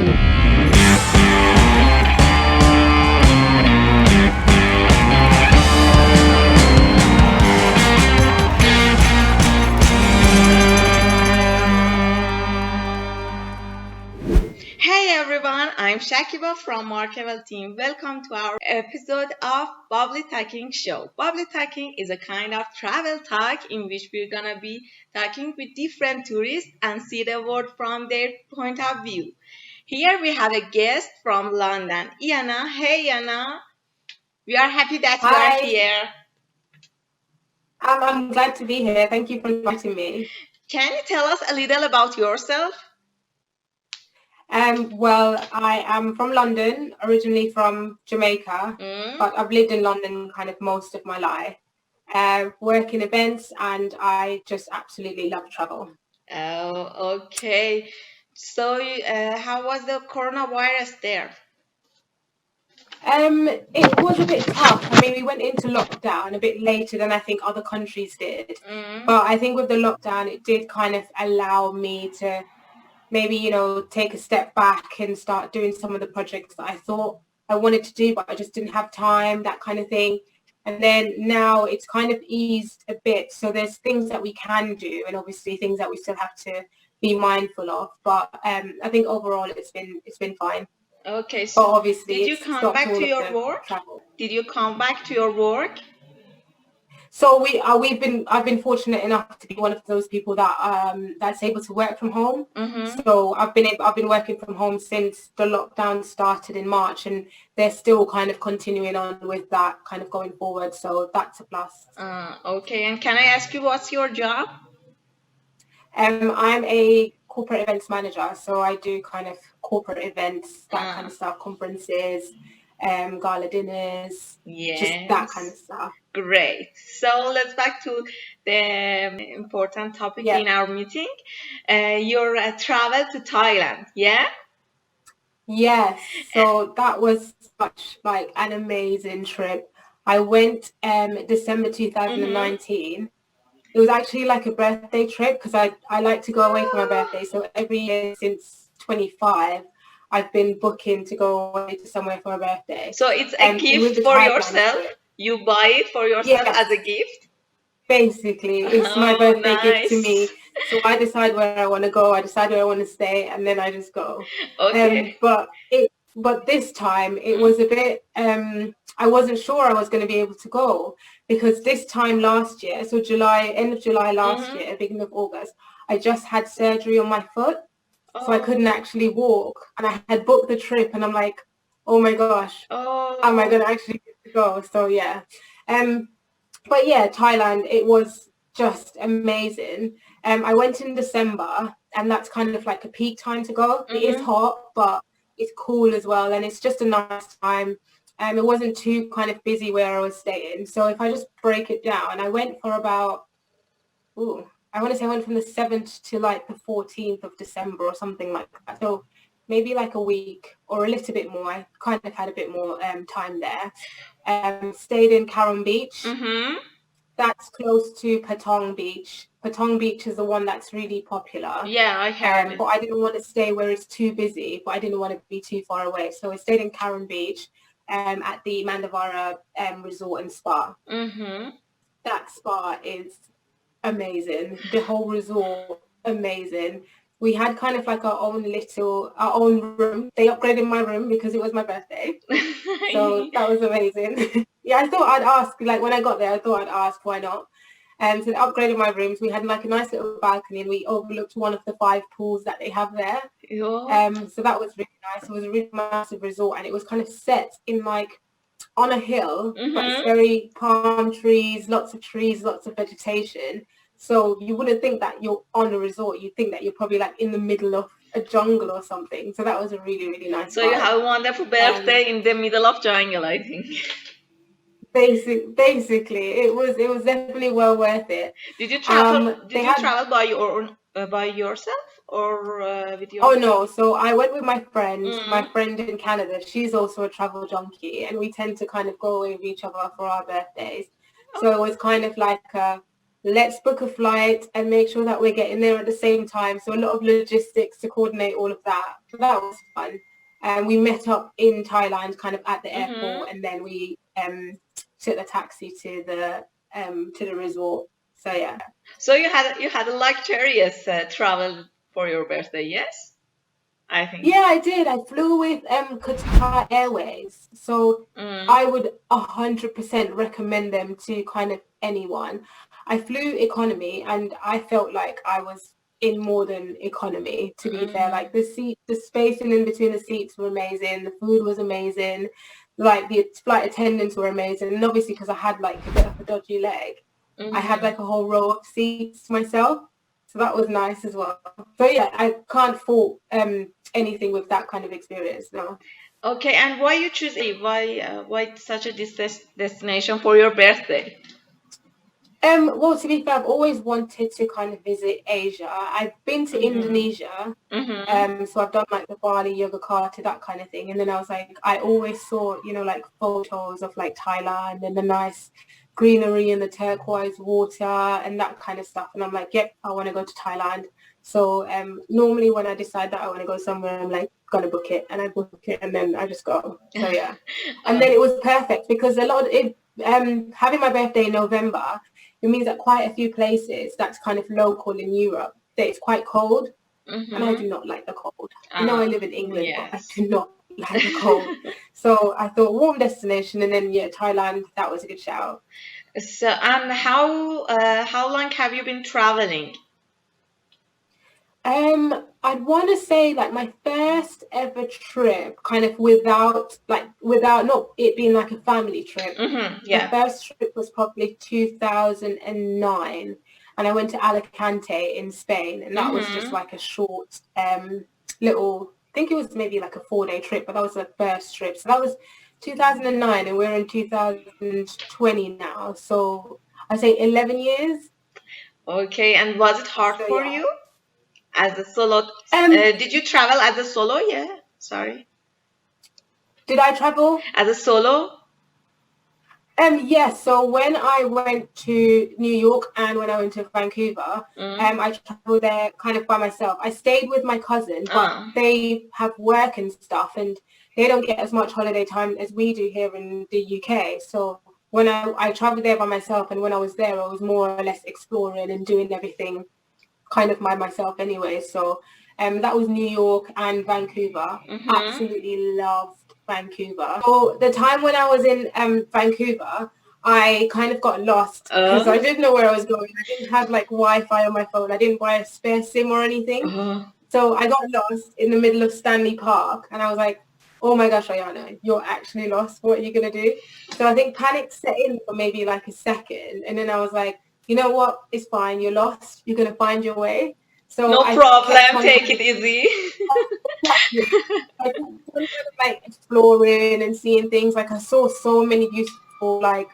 Hey everyone, I'm Shakiba from Markevel team. Welcome to our episode of Bubbly Talking Show. Bubbly Talking is a kind of travel talk in which we're gonna be talking with different tourists and see the world from their point of view. Here we have a guest from London, Iana. Hey Iana, we are happy that you are Hi, here. I'm glad to be here. Thank you for inviting me. Can you tell us a little about yourself? Well, I am from London, originally from Jamaica, Mm? but I've lived in London kind of most of my life. Work in events, and I just absolutely love travel. Oh, okay. So, how was the coronavirus there? It was a bit tough. I mean, we went into lockdown a bit later than I think other countries did, Mm. but I think with the lockdown, it did kind of allow me to maybe, take a step back and start doing some of the projects that I thought I wanted to do, but I just didn't have time, that kind of thing. And then now it's kind of eased a bit. So there's things that we can do and obviously things that we still have to be mindful of. But I think overall it's been fine. Okay, But so obviously did you it's come stopped back to all of your the work? travel. Did you come back to your work? So I've been fortunate enough to be one of those people that that's able to work from home. Mm-hmm. So I've been working from home since the lockdown started in March, and they're still kind of continuing on with that kind of going forward. So that's a plus. Okay, and can I ask you what's your job? I'm a corporate events manager, so I do kind of corporate events, that kind Uh, of stuff, conferences, gala dinners, just that kind of yes, stuff. great. So let's back to the important topic Yeah. in our meeting. Your travel to Thailand, yeah? Yes, so that was such like an amazing trip. I went December Mm-hmm. 2019. It was actually like a birthday trip because I like to go away for my birthday. So every year since 25, I've been booking to go away to somewhere for my birthday. So it's a And with gift the for Thailand yourself. trip, You buy it for yourself yes, as a gift. basically it's my Oh, birthday gift to nice. me. So I decide where I want to go, I decide where I want to stay, and then I just go. Okay. But this time it Mm. was a bit I wasn't sure I was going to be able to go because this time last year, so end of July last Mm-hmm. year, beginning of August, I just had surgery on my foot, so I couldn't Oh, actually walk, and I had booked the trip, and I'm like, oh my gosh, am I oh. going to actually get to go? So yeah. um but yeah, Thailand, it was just amazing. I went in December, and that's kind of like a peak time to go. It is Mm-hmm. hot, but it's cool as well, and it's just a nice time. It wasn't too kind of busy where I was staying. So if I just break it down, I went for about, I want to say I went from the 7th to like the 14th of December or something like that. So maybe like a week or a little bit more. I kind of had a bit more time there. Stayed in Karen Beach. Mm-hmm. That's close to Patong Beach. Patong Beach is the one that's really popular. Yeah, I heard But it. I didn't want to stay where it's too busy, but I didn't want to be too far away. So I stayed in Karen Beach at the Mandavara Resort and Spa. Mm-hmm. That spa is amazing. The whole resort, amazing. We had kind of like our own room. They upgraded my room because it was my birthday. So that was amazing. Yeah, I thought I'd ask, like when I got there, I thought I'd ask why not. So they upgraded my rooms. We had like a nice little balcony, and we overlooked one of the 5 pools that they have there. Oh. So that was really nice. It was a really massive resort, and it was kind of set in like on a hill, but it's Mm-hmm. very palm trees, lots of vegetation. So you wouldn't think that you're on a resort. You think that you're probably like in the middle of a jungle or something. So that was a really, really nice So you vibe. have a wonderful Um, birthday in the middle of jungle, I think. basically, it was definitely well worth it. Did you travel? They Did you had travel by your by yourself or with your Oh friend? no, so I went with my Mm. friend in Canada. She's also a travel junkie, and we tend to kind of go away with each other for our birthdays. So it was kind of like let's book a flight and make sure that we're getting there at the same time. So a lot of logistics to coordinate all of that. So that was fun. And we met up in Thailand, kind of at the Mm-hmm. airport, and then we took the taxi to the resort. So yeah. So you had a luxurious travel for your birthday, yes? I think. Yeah, I did. I flew with Qatar Airways, so Mm. I would 100% recommend them to kind of anyone. I flew economy, and I felt like I was in more than economy. To be fair, Mm. like the spacing in between the seats were amazing. The food was amazing. Like the flight attendants were amazing, and obviously because I had like a bit of a dodgy leg, I had Mm-hmm. like a whole row of seats to myself. So that was nice as well. So yeah, I can't fault anything with that kind of experience. No. Okay, and why you choose why such a destination for your birthday? Well, to be fair, I've always wanted to kind of visit Asia. I've been to Mm-hmm. Indonesia, Mm-hmm. so I've done like the Bali, Yogyakarta, that kind of thing. And then I was like, I always saw, like photos of like Thailand and the nice greenery and the turquoise water and that kind of stuff. And I'm like, yep, I want to go to Thailand. So normally when I decide that I want to go somewhere, I'm like, gonna book it, and I book it, and then I just go. So yeah, and then it was perfect because a lot of it, having my birthday in November, it means that quite a few places that's kind of local in Europe, that it's quite cold, and I Mm-hmm. do not like the cold. I know I live in England, but I Yes. do not like the cold. So I thought warm destination, and then yeah, Thailand, that was a good shout. So, and how long have you been traveling? I'd want to say like my first ever trip, kind of without not it being like a family trip. Mm-hmm. My Yeah. first trip was probably 2009, and I went to Alicante in Spain, and that was just Mm-hmm. like a short little. I think it was maybe like a 4-day trip, but that was the first trip. So that was 2009, and we're in 2020 now. So I say 11 years. Okay, and was it hard So for yeah. you as a solo? Um, Did you travel as a solo? Yeah. Sorry. did I travel? As a solo? Yes. So when I went to New York and when I went to Vancouver, Mm. I traveled there kind of by myself. I stayed with my cousin, but Uh. they have work and stuff, and they don't get as much holiday time as we do here in the UK. So when I traveled there by myself, and when I was there, I was more or less exploring and doing everything kind of by myself anyway. So that was New York and Vancouver. Mm-hmm. Absolutely loved Vancouver. So the time when I was in Vancouver, I kind of got lost because I didn't know where I was going. I didn't have like Wi-Fi on my phone. I didn't buy a spare SIM or anything. Uh, So I got lost in the middle of Stanley Park, and I was like, oh my gosh, Ayana, you're actually lost. What are you going to do? So I think panic set in for maybe like a second. And then I was like, you know what? It's fine. You're lost. You're going to find your way. So no I kept problem. on Take kind it of, easy. exactly. I kept on kind of like exploring and seeing things. Like I saw so many beautiful like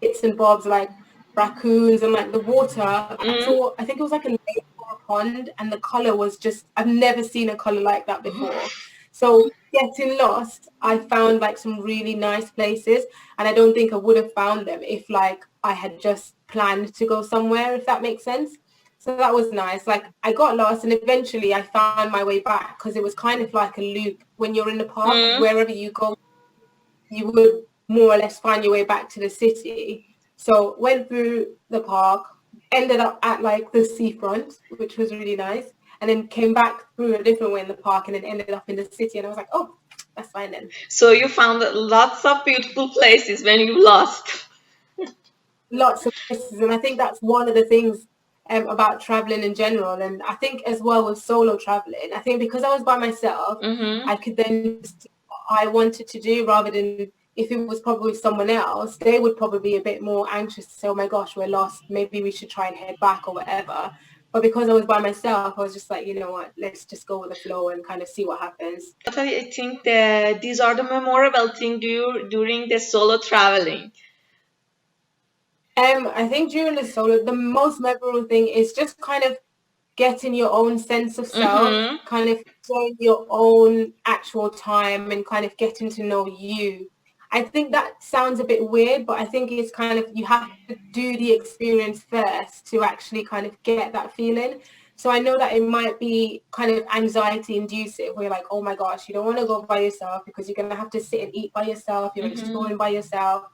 bits and bobs, like raccoons and like the water. Mm. I think it was like a lake or a pond, and the color was just, I've never seen a color like that before. So getting lost, I found like some really nice places, and I don't think I would have found them if like I had just planned to go somewhere, if that makes sense. So that was nice. Like I got lost, and eventually I found my way back because it was kind of like a loop. When you're in the park, Mm. wherever you go, you would more or less find your way back to the city. So went through the park, ended up at like the seafront, which was really nice, and then came back through a different way in the park, and then ended up in the city. And I was like, oh, that's fine then. So you found lots of beautiful places when you lost. Lots of places, and I think that's one of the things about traveling in general. And I think as well with solo traveling, I think because I was by myself, Mm-hmm. I could then do what I wanted to do, rather than if it was probably someone else, they would probably be a bit more anxious to say, oh my gosh, we're lost, maybe we should try and head back or whatever. But because I was by myself, I was just like, you know what, let's just go with the flow and kind of see what happens. I think that these are the memorable things during the solo traveling. I think during the solo, the most memorable thing is just kind of getting your own sense of self, Mm-hmm. kind of doing your own actual time, and kind of getting to know you I think that sounds a bit weird, but I think it's kind of, you have to do the experience first to actually kind of get that feeling. So I know that it might be kind of anxiety inducing where you're like, oh my gosh, you don't want to go by yourself because you're going to have to sit and eat by yourself. You're exploring by yourself.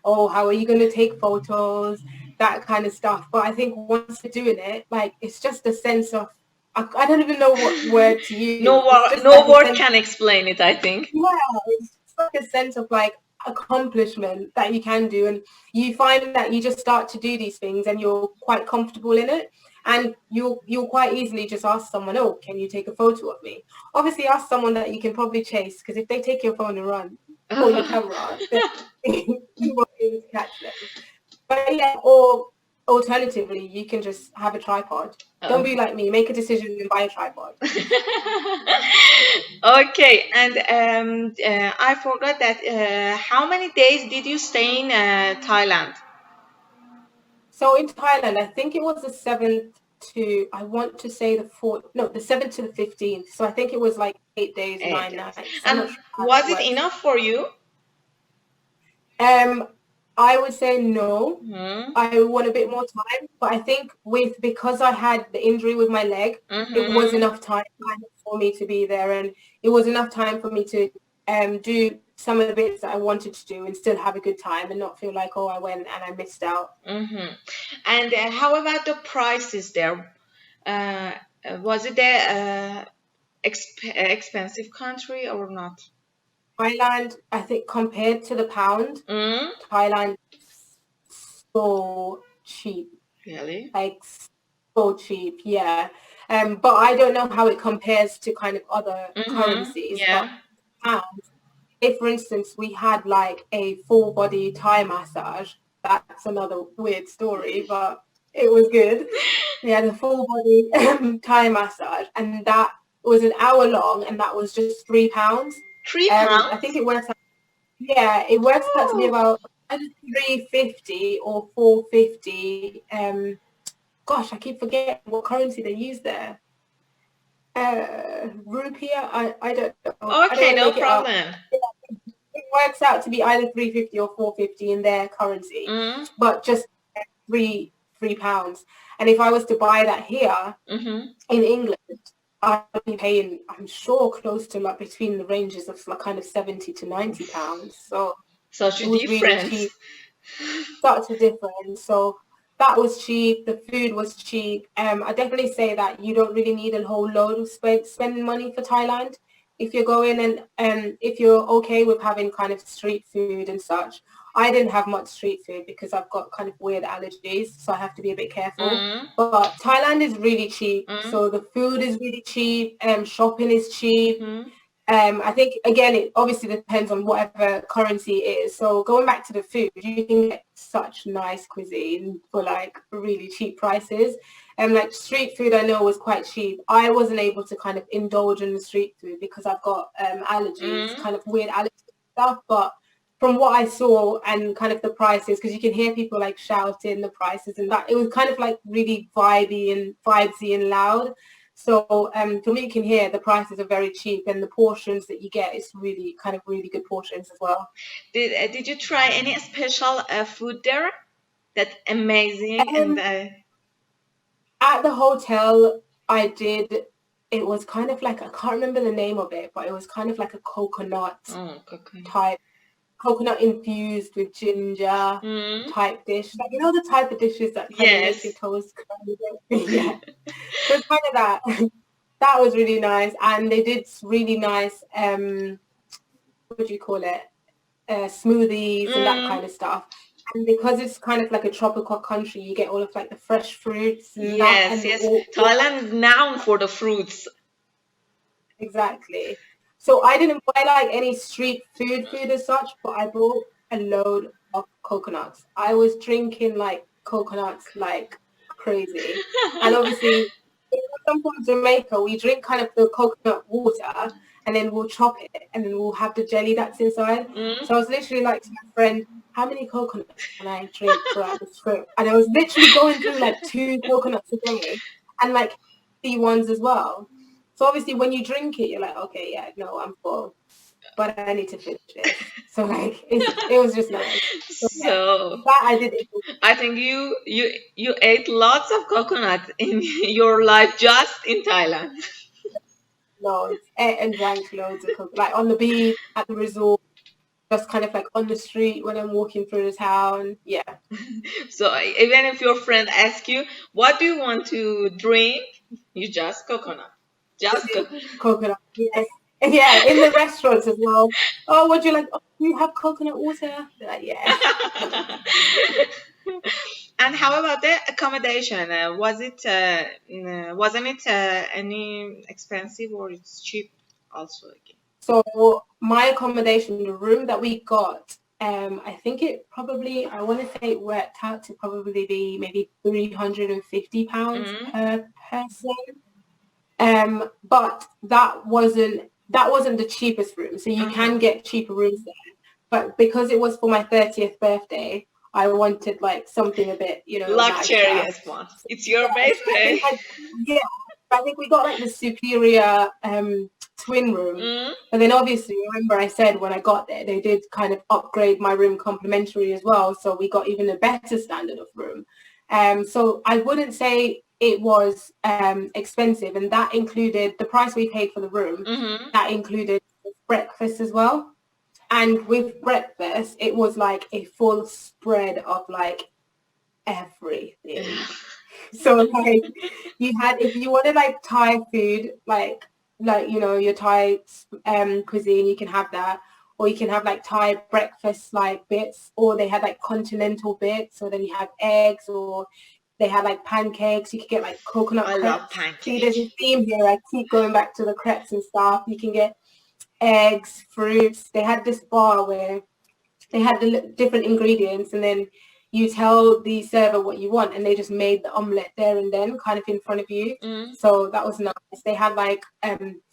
Oh, how are you going to take photos? That kind of stuff. But I think once you're doing it, like, it's just a sense of, I don't even know what word to use. It's just No like a word sense, can explain it, I think. yeah, it's just like a sense of like accomplishment that you can do, and you find that you just start to do these things and you're quite comfortable in it, and you'll quite easily just ask someone, oh, can you take a photo of me? Obviously ask someone that you can probably chase, because if they take your phone and run, or your camera, then you won't be able to catch them. But yeah, or alternatively, you can just have a tripod. Don't be like me, make a decision and buy a tripod. Okay, and I forgot that. How many days did you stay in Thailand? So in Thailand, I think it was the 7th to, I want to say the 4th, no, the 7th to the 15th. So I think it was like 8 days, 9 Days. nights. I'm not And sure how was that it works. enough for you? I would say no. Mm-hmm. I want a bit more time, but I think because I had the injury with my leg, it was enough time for me to be there, and it was enough time for me to do some of the bits that I wanted to do and still have a good time and not feel like, oh, I went and I missed out. And how about the prices there? Was it a expensive country or not? Thailand, I think compared to the pound, Thailand is so cheap. Really? Like, so cheap, yeah. But I don't know how it compares to kind of other currencies. But Yeah. pound, if for instance we had like a full body Thai massage, that's another weird story, but it was good. We had a full body Thai massage, and that was an hour long, and that was just £3. £3? I think it works out, yeah, it works out to be about either 350 or 450. Gosh, I keep forgetting what currency they use there. Rupiah, I don't know. I don't Okay, want to no make it up. problem. It works out to be either 350 or 450 in their currency, but just £3. And if I was to buy that here in England, I'd be paying, I'm sure, close to like between the ranges of like kind of £70 to £90. So Such it a was really difference. cheap. Such a difference. So that was cheap. The food was cheap. I definitely say that you don't really need a whole load of spending money for Thailand. If you're going and if you're okay with having kind of street food and such. I didn't have much street food because I've got kind of weird allergies, so I have to be a bit careful. But Thailand is really cheap. So the food is really cheap. Shopping is cheap. I think, again, it obviously depends on whatever currency it is. So going back to the food, you can get such nice cuisine for like really cheap prices. And like street food, I know was quite cheap. I wasn't able to kind of indulge in the street food because I've got allergies, kind of weird allergy stuff. But from what I saw and kind of the prices, because you can hear people like shouting the prices and that, it was kind of like really vibey and loud. So from what you can hear, the prices are very cheap, and the portions that you get is really kind of really good portions as well. Did you try any special food there? That's amazing. And At the hotel, I did. It was kind of like, I can't remember the name of it, but it was kind of like a coconut type, coconut infused with ginger type dish. Like, you know, the type of dishes that kind of make your toes curl. Yeah. So it's kind of that. That was really nice, and they did really nice. What do you call it? Smoothies and that kind of stuff. And because it's kind of like a tropical country, you get all of like the fresh fruits and that. And Thailand is known for the fruits. Exactly. So I didn't buy like any street food as such, but I bought a load of coconuts. I was drinking like coconuts like crazy. And obviously, if we come from Jamaica, we drink kind of the coconut water, and then we'll chop it, and then we'll have the jelly that's inside. So I was literally like to my friend, how many coconuts can I drink throughout this trip? And I was literally going through like 2 coconuts a day, and like healthy ones as well. So obviously when you drink it, you're like, okay, yeah, no, I'm full. but I need to finish this. So like it was just nice. So yeah, So that I did. I think you ate lots of coconut in your life just in Thailand. Loads, ate and drank loads of coconut, like on the beach, at the resort, just kind of like on the street when I'm walking through the town. Yeah. So even if your friend asks you, what do you want to drink? You just coconut. Just coconut. Coconut. Yes. Yeah, in the restaurants as well. Oh, would you like? Oh, do you have coconut water? They're like, yes. And how about the accommodation? Wasn't it any expensive or it's cheap also again? So my accommodation, the room that we got, I think it probably, I want to say it worked out to probably be maybe £350 per person. But that wasn't the cheapest room. So you can get cheaper rooms there. But because it was for my 30th birthday, I wanted like something a bit, Luxurious nicer. one. It's your birthday. I think we got like the superior twin room. But then obviously, remember I said when I got there, they did kind of upgrade my room complimentary as well. So we got even a better standard of room. So I wouldn't say it was expensive, and that included the price we paid for the room. That included breakfast as well. And with breakfast, it was like a full spread of like everything. So like you had, if you wanted like Thai food, like your Thai cuisine, you can have that, or you can have like Thai breakfast like bits, or they had like continental bits, so then you have eggs, or they had like pancakes. You could get like coconut crepes. Love pancakes. See, there's a theme here. I keep going back to the crepes and stuff. You can get eggs, fruits. They had this bar where they had the different ingredients, and then you tell the server what you want, and they just made the omelette there and then, kind of in front of you. So that was nice. They had like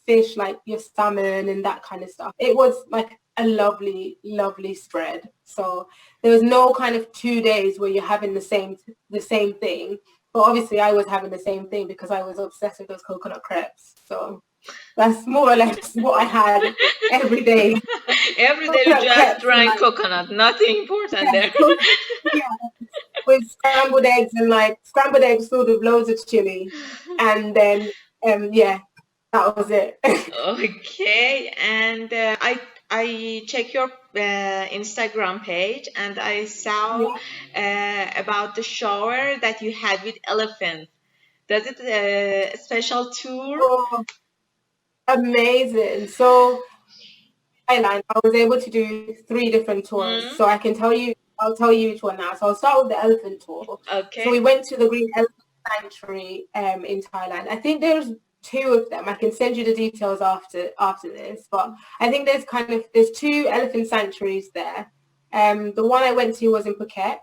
fish, like your salmon and that kind of stuff. It was like a lovely, lovely spread. So there was no kind of 2 days where you're having the same thing. But obviously, I was having the same thing because I was obsessed with those coconut crepes. So that's more or less what I had every day. Every day you just drank coconut. Nothing important there. Yeah, with scrambled eggs and like scrambled eggs filled with loads of chili, and then that was it. Okay, and I check your Instagram page, and I saw about the shower that you had with elephant. Does it a special tour? Oh, amazing! So Thailand, I was able to do 3 different tours. So I'll tell you each one now. So I'll start with the elephant tour. Okay. So we went to the Green Elephant Sanctuary in Thailand. I think there's 2 of them. I can send you the details after this. But I think there's 2 elephant sanctuaries there. The one I went to was in Phuket.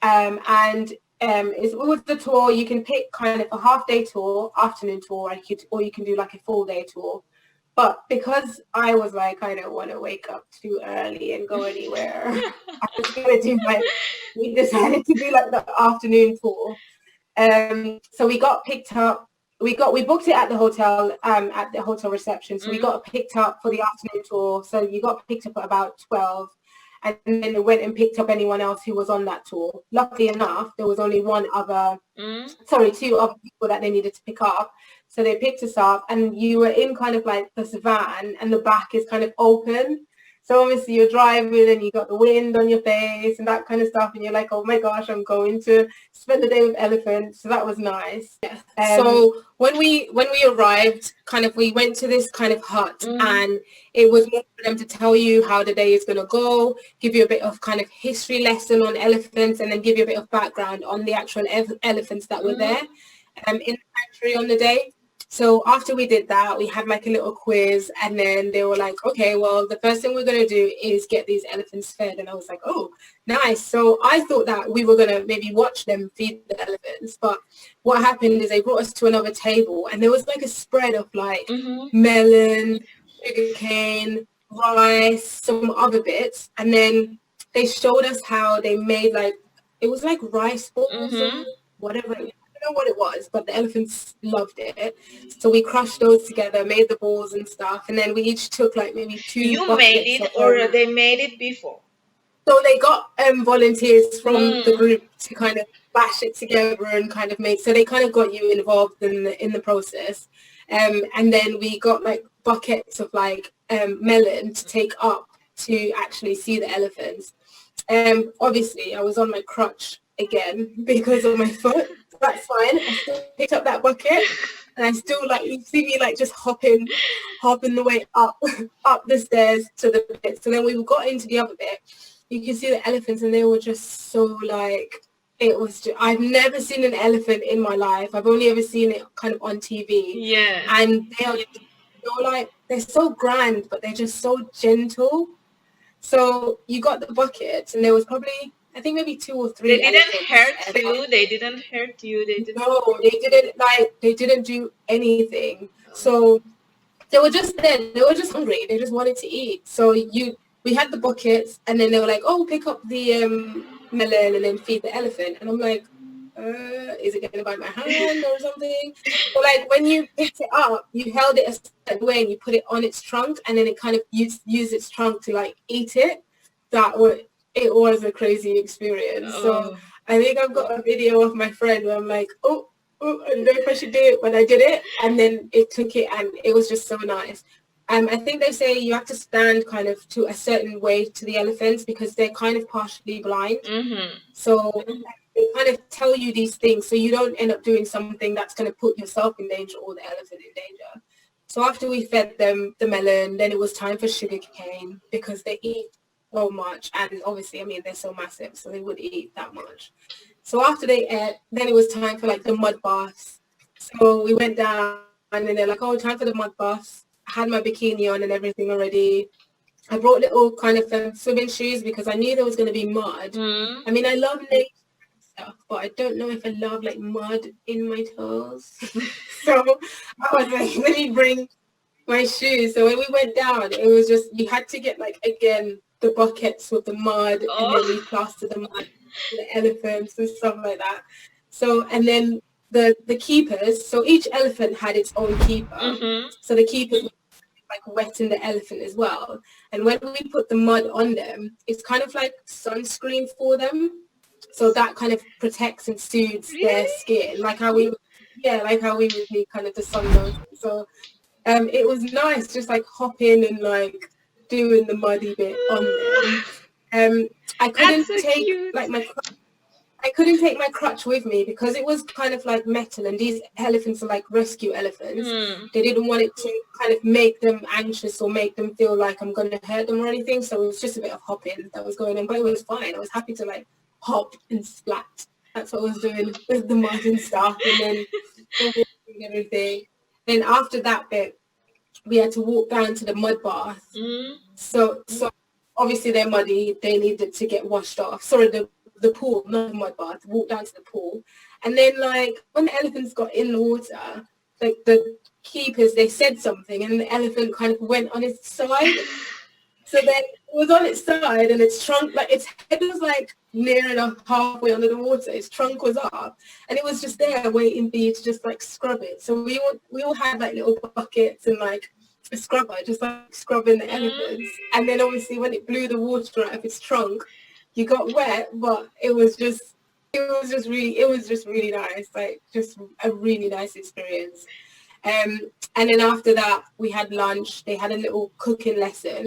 And it was the tour. You can pick kind of a half-day tour, afternoon tour, or you can do like a full-day tour. But because I was like, I don't want to wake up too early and go anywhere, I was going to do we decided to do like the afternoon tour. So we got picked up, we booked it at the hotel reception. So we got picked up for the afternoon tour. So you got picked up at about 12. And then they went and picked up anyone else who was on that tour. Luckily enough, there was only 2 other people that they needed to pick up. So they picked us up, and you were in kind of like this van, and the back is kind of open. So obviously you're driving and you got the wind on your face and that kind of stuff, and you're like, oh my gosh, I'm going to spend the day with elephants. So that was nice. So when we arrived, kind of we went to this kind of hut, and it was more for them to tell you how the day is going to go, give you a bit of kind of history lesson on elephants, and then give you a bit of background on the actual elephants that were there in the sanctuary on the day. So after we did that, we had like a little quiz, and then they were like, okay, well, the first thing we're going to do is get these elephants fed. And I was like, oh, nice. So I thought that we were going to maybe watch them feed the elephants. But what happened is they brought us to another table, and there was like a spread of like melon, sugarcane, rice, some other bits. And then they showed us how they made like, it was like rice balls or whatever. know what it was, but the elephants loved it. So we crushed those together, made the balls and stuff, and then we each took like maybe 2 You made buckets it, of or they made it before? So they got volunteers from the Mm. group to kind of bash it together and kind of make. So they kind of got you involved in the process, and then we got like buckets of like melon to take up to actually see the elephants. Obviously, I was on my crutch again because of my foot. That's fine. I still picked up that bucket, and I still like you see me like just hopping the way up up the stairs to the bit. So then we got into the other bit. You can see the elephants, and they were just so like it was. I've never seen an elephant in my life. I've only ever seen it kind of on TV. Yeah. And they're so grand, but they're just so gentle. So you got the buckets, and there was probably I think maybe 2 or 3. They didn't hurt you. They didn't hurt you. They didn't. No, they didn't. Like they didn't do anything. So they were just there. They were just hungry. They just wanted to eat. So we had the buckets, and then they were like, "Oh, pick up the melon and then feed the elephant." And I'm like, "Is it going to bite my hand or something?" But like when you picked it up, you held it a certain way and you put it on its trunk, and then it kind of used its trunk to like eat it. It was a crazy experience. Oh. So I think I've got a video of my friend where I'm like, "Oh, I don't know if I should do it," but I did it, and then it took it, and it was just so nice. I think they say you have to stand kind of to a certain way to the elephants because they're kind of partially blind. Mm-hmm. So they kind of tell you these things so you don't end up doing something that's going to put yourself in danger or the elephant in danger. So after we fed them the melon, then it was time for sugar cane because they eat so much. And obviously, I mean, they're so massive, so they would eat that much. So after they ate, then it was time for like the mud baths. So we went down and then they're like, "Oh, time for the mud baths." I had my bikini on and everything already. I brought little kind of swimming shoes because I knew there was going to be mud. Mm. I mean, I love nature stuff, but I don't know if I love like mud in my toes. So I was like, let me bring my shoes. So when we went down, it was just, you had to get like, again, the buckets with the mud and then we plastered the mud to the elephants and stuff like that. So, and then the keepers, so each elephant had its own keeper. Mm-hmm. So the keepers like wetting the elephant as well. And when we put the mud on them, it's kind of like sunscreen for them. So that kind of protects and soothes their skin, like how we would need kind of the sun lotion. So it was nice just like hopping and like doing the muddy bit on them. I couldn't take my crutch with me because it was kind of like metal, and these elephants are like rescue elephants. They didn't want it to kind of make them anxious or make them feel like I'm going to hurt them or anything. So it was just a bit of hopping that was going on, but it was fine. I was happy to like hop and splat. That's what I was doing with the mud and stuff, and then everything. Then after that bit, we had to walk down to the mud bath. So obviously they're muddy. They needed to get washed off. Sorry, the pool, not the mud bath. Walk down to the pool, and then like when the elephants got in the water, like the keepers, they said something, and the elephant kind of went on its side. So then it was on its side, and its trunk, like its head was like near enough halfway under the water. Its trunk was up, and it was just there waiting for you to just like scrub it. So we all had like little buckets and like a scrubber, just like scrubbing the elephants. And then obviously when it blew the water out of its trunk, you got wet, but it was just really nice, like just a really nice experience. And then after that, we had lunch. They had a little cooking lesson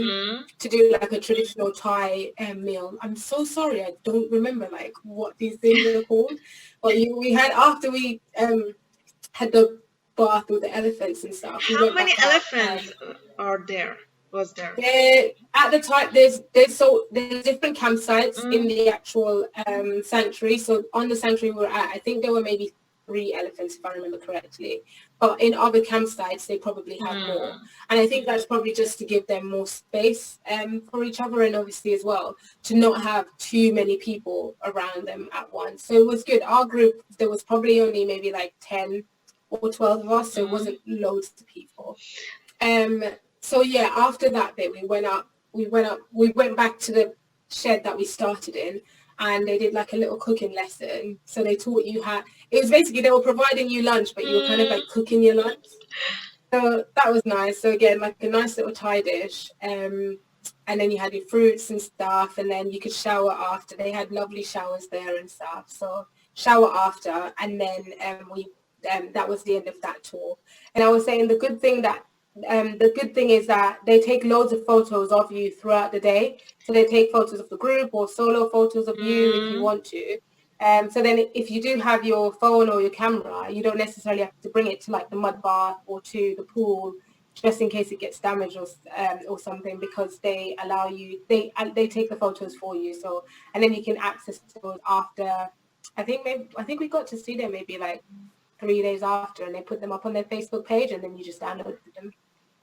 to do like a traditional Thai meal. I'm so sorry, I don't remember like what these things are called. But we had after we had the bath with the elephants and stuff. How many elephants are there? Was there? At the time, there's different campsites in the actual sanctuary. So on the sanctuary we were at, I think there were maybe 3 elephants if I remember correctly. But in other campsites, they probably have more. And I think that's probably just to give them more space for each other, and obviously as well to not have too many people around them at once. So it was good. Our group, there was probably only maybe like 10 or 12 of us, so it wasn't loads of people. So yeah, after that bit, we went back to the shed that we started in, and they did like a little cooking lesson. So they taught you how, it was basically they were providing you lunch, but you were kind of like cooking your lunch. So that was nice. So again, like a nice little Thai dish. And then you had your fruits and stuff, and then you could shower after. They had lovely showers there and stuff. So shower after, and then that was the end of that tour. And I was saying the good thing is that they take loads of photos of you throughout the day. So they take photos of the group or solo photos of you if you want to. So then if you do have your phone or your camera, you don't necessarily have to bring it to like the mud bath or to the pool just in case it gets damaged or something, because they allow you, they take the photos for you. So, and then you can access those after, I think we got to see them maybe like 3 days after, and they put them up on their Facebook page, and then you just downloaded them.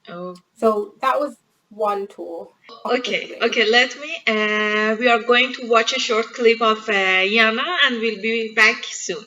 Oh. So that was one tour. Okay, let me, we are going to watch a short clip of Yana, and we'll be back soon.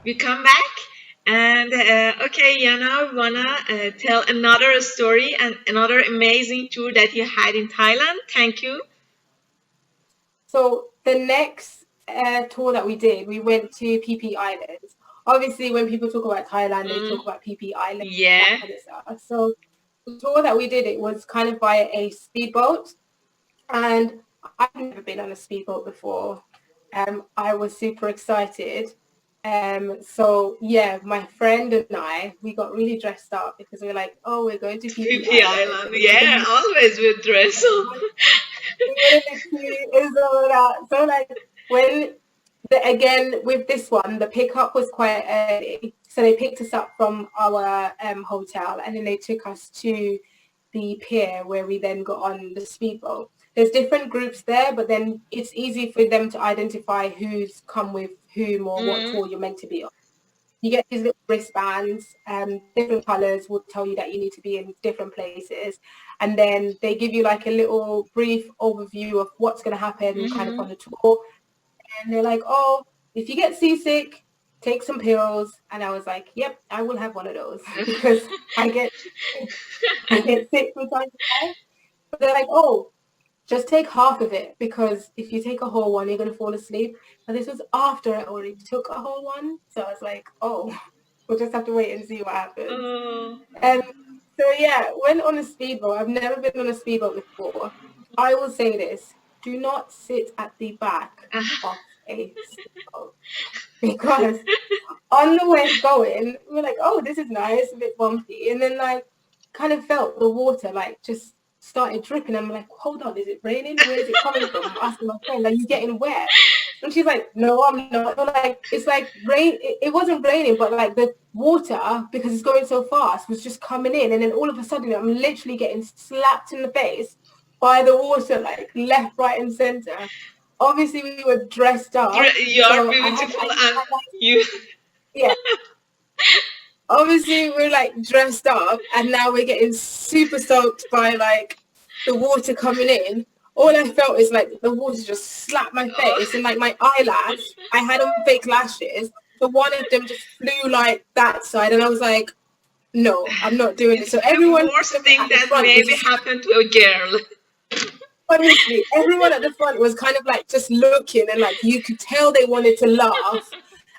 We come back, and okay, Yana, wanna tell another story and another amazing tour that you had in Thailand? Thank you. So the next tour that we did, we went to PP Islands. Obviously, when people talk about Thailand, they talk about PP Islands. Yeah. That kind of stuff. So the tour that we did, it was kind of by a speedboat, and I've never been on a speedboat before. I was super excited. So yeah, my friend and I, we got really dressed up because we were like, oh, we're going to PP Island. Yeah, always with dress. So like when again with this one, the pickup was quite early, so they picked us up from our hotel, and then they took us to the pier where we then got on the speedboat. There's different groups there, but then it's easy for them to identify who's come with whom or what tour you're meant to be on. You get these little wristbands, different colours will tell you that you need to be in different places. And then they give you like a little brief overview of what's going to happen kind of on the tour. And they're like, oh, if you get seasick, take some pills. And I was like, yep, I will have one of those because I get sick from time to time. But they're like, oh, just take half of it, because if you take a whole one, you're going to fall asleep. And this was after I already took a whole one. So I was like, oh, we'll just have to wait and see what happens. So yeah, went on a speedboat. I've never been on a speedboat before. I will say this, do not sit at the back of a speedboat. Because on the way going, we're like, oh, this is nice, a bit bumpy. And then like kind of felt the water like just started dripping. I'm like, hold on, is it raining? Where is it coming from? I'm asking my friend, are you getting wet? And she's like, no, I'm not. So like, it's like rain. It wasn't raining, but like the water, because it's going so fast, was just coming in. And then all of a sudden, I'm literally getting slapped in the face by the water, like left, right, and center. Obviously, we were dressed up, You're so beautiful, I just and had like, you. yeah. Obviously, we're like dressed up, and now we're getting super soaked by like the water coming in. All I felt is like the water just slapped my Oh. face, and like my eyelash, I had on fake lashes, so one of them just flew like that side, and I was like, no, I'm not doing this. It's So the everyone worst thing at the that front was maybe just, happened to a girl. honestly, everyone at the front was kind of like just looking, and like you could tell they wanted to laugh.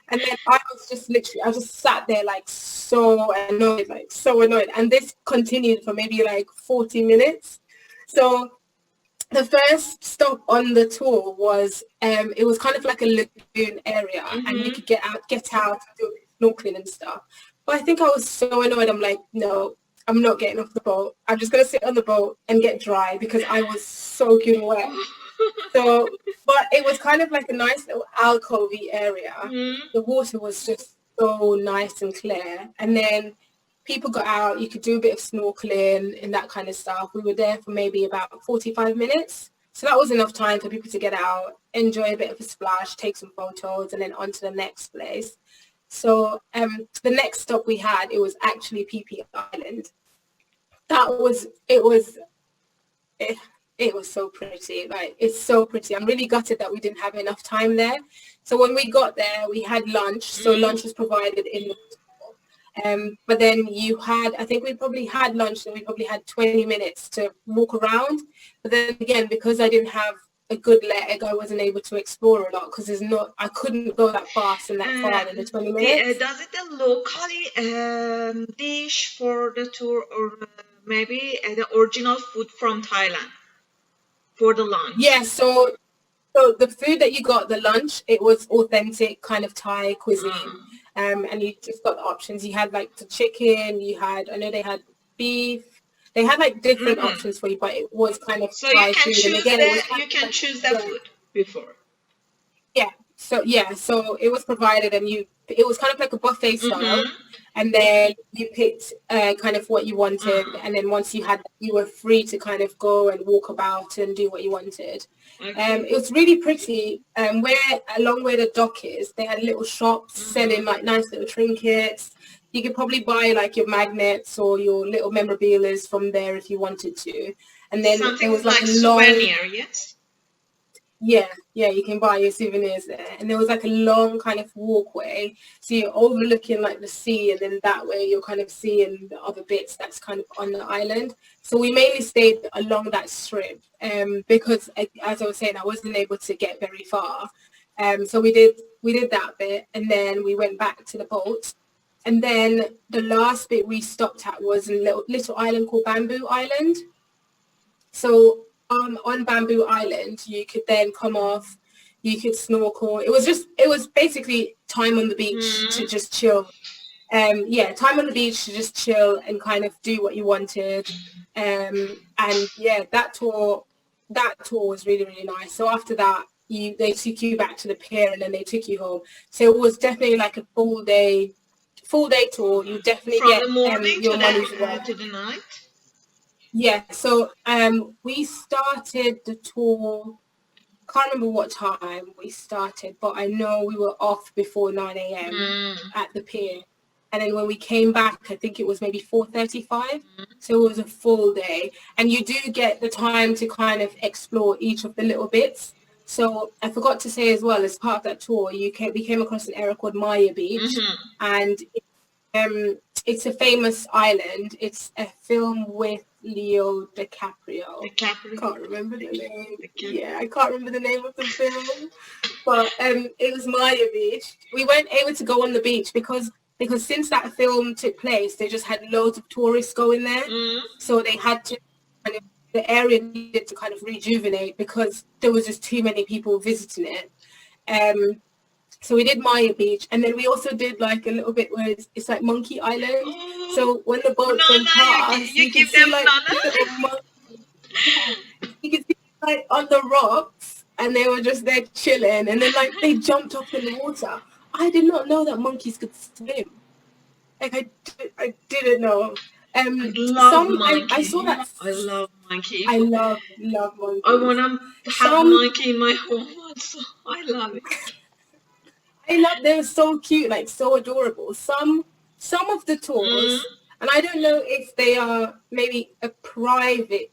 And then I was just literally, I just sat there like so annoyed, like so annoyed. And this continued for maybe like 40 minutes. So the first stop on the tour was, it was kind of like a lagoon area, and you Mm-hmm. could get out, do snorkeling and stuff. But I think I was so annoyed. I'm like, no, I'm not getting off the boat. I'm just gonna sit on the boat and get dry because I was soaking wet. So, but it was kind of like a nice little alcovey area. Mm-hmm. The water was just so nice and clear. And then people got out, you could do a bit of snorkeling and that kind of stuff. We were there for maybe about 45 minutes. So that was enough time for people to get out, enjoy a bit of a splash, take some photos, and then on to the next place. So the next stop we had, it was actually PP Island. It, it was so pretty. Like, it's so pretty. I'm really gutted that we didn't have enough time there. So when we got there, we had lunch. So lunch was provided in the but then I think we probably had lunch and we probably had 20 minutes to walk around. But then again, because I didn't have a good leg, I wasn't able to explore a lot because I couldn't go that fast and that far in the 20 minutes. Does it the locally dish for the tour, or maybe the original food from Thailand for the lunch? Yeah, so the food that you got, the lunch, it was authentic kind of Thai cuisine. And you just got the options. You had like the chicken, I know they had beef. They had like different options for you, but it was kind of So you Thai can food. And choose again, it was the food before. so it was provided, and it was kind of like a buffet style, and then you picked kind of what you wanted, and then once you had, you were free to kind of go and walk about and do what you wanted. Okay. It was really pretty. Along where the dock is, they had little shops selling like nice little trinkets. You could probably buy like your magnets or your little memorabilia from there if you wanted to. And then there Something was like like a long, souvenir, yes? yeah, you can buy your souvenirs there. And there was like a long kind of walkway. So you're overlooking like the sea, and then that way you're kind of seeing the other bits that's kind of on the island. So we mainly stayed along that strip because, as I was saying, I wasn't able to get very far. So we did that bit, and then we went back to the boat. And then the last bit we stopped at was a little island called Bamboo Island. So on Bamboo Island, you could then come off, you could snorkel. It was basically time on the beach to just chill. Time on the beach to just chill and kind of do what you wanted. And yeah, that tour was really, really nice. So after that, they took you back to the pier, and then they took you home. So it was definitely like a full day tour. You definitely From get the morning your money's worth. to the night? Yeah, so we started the tour, can't remember what time we started, but I know we were off before 9 a.m. at the pier. And then when we came back, I think it was maybe 4:35. So it was a full day. And you do get the time to kind of explore each of the little bits. So I forgot to say as well, as part of that tour, we came across an area called Maya Beach. And it's a famous island. It's a film with Leo DiCaprio. Can't remember the name. Yeah, I can't remember the name of the film. But it was Maya Beach. We weren't able to go on the beach because since that film took place, they just had loads of tourists going there. So they had to the area needed to kind of rejuvenate because there was just too many people visiting it. So we did Maya Beach, and then we also did like a little bit where it's like Monkey Island. So when the boat went past, you can see like little monkeys. You can see like on the rocks, and they were just there chilling, and then like they jumped off in the water. I did not know that monkeys could swim. Like I didn't know. I love I saw monkey. that. I love monkey. I love I monkeys. wanna have Some monkey in my home also. I love it. I love they're so cute, like so adorable. Some of the Mm, tours, and I don't know if they are maybe a private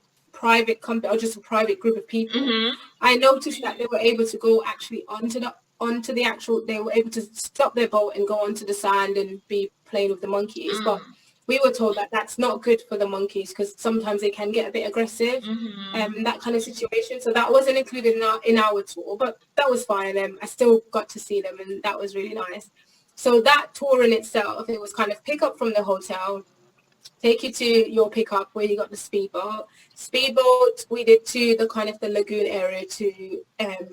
company or just a private group of people. mm-hmm, I noticed that they were able to go actually onto the actual. They were able to stop their boat and go onto the sand and be playing with the monkeys, mm, but we were told that that's not good for the monkeys because sometimes they can get a bit aggressive, mm-hmm. that kind of situation. So that wasn't included in our tour, but that was fine. I still got to see them, and that was really nice. So that tour in itself, it was kind of pick up from the hotel, take you to your pickup where you got the speedboat. Speedboat, we did to the kind of the lagoon area to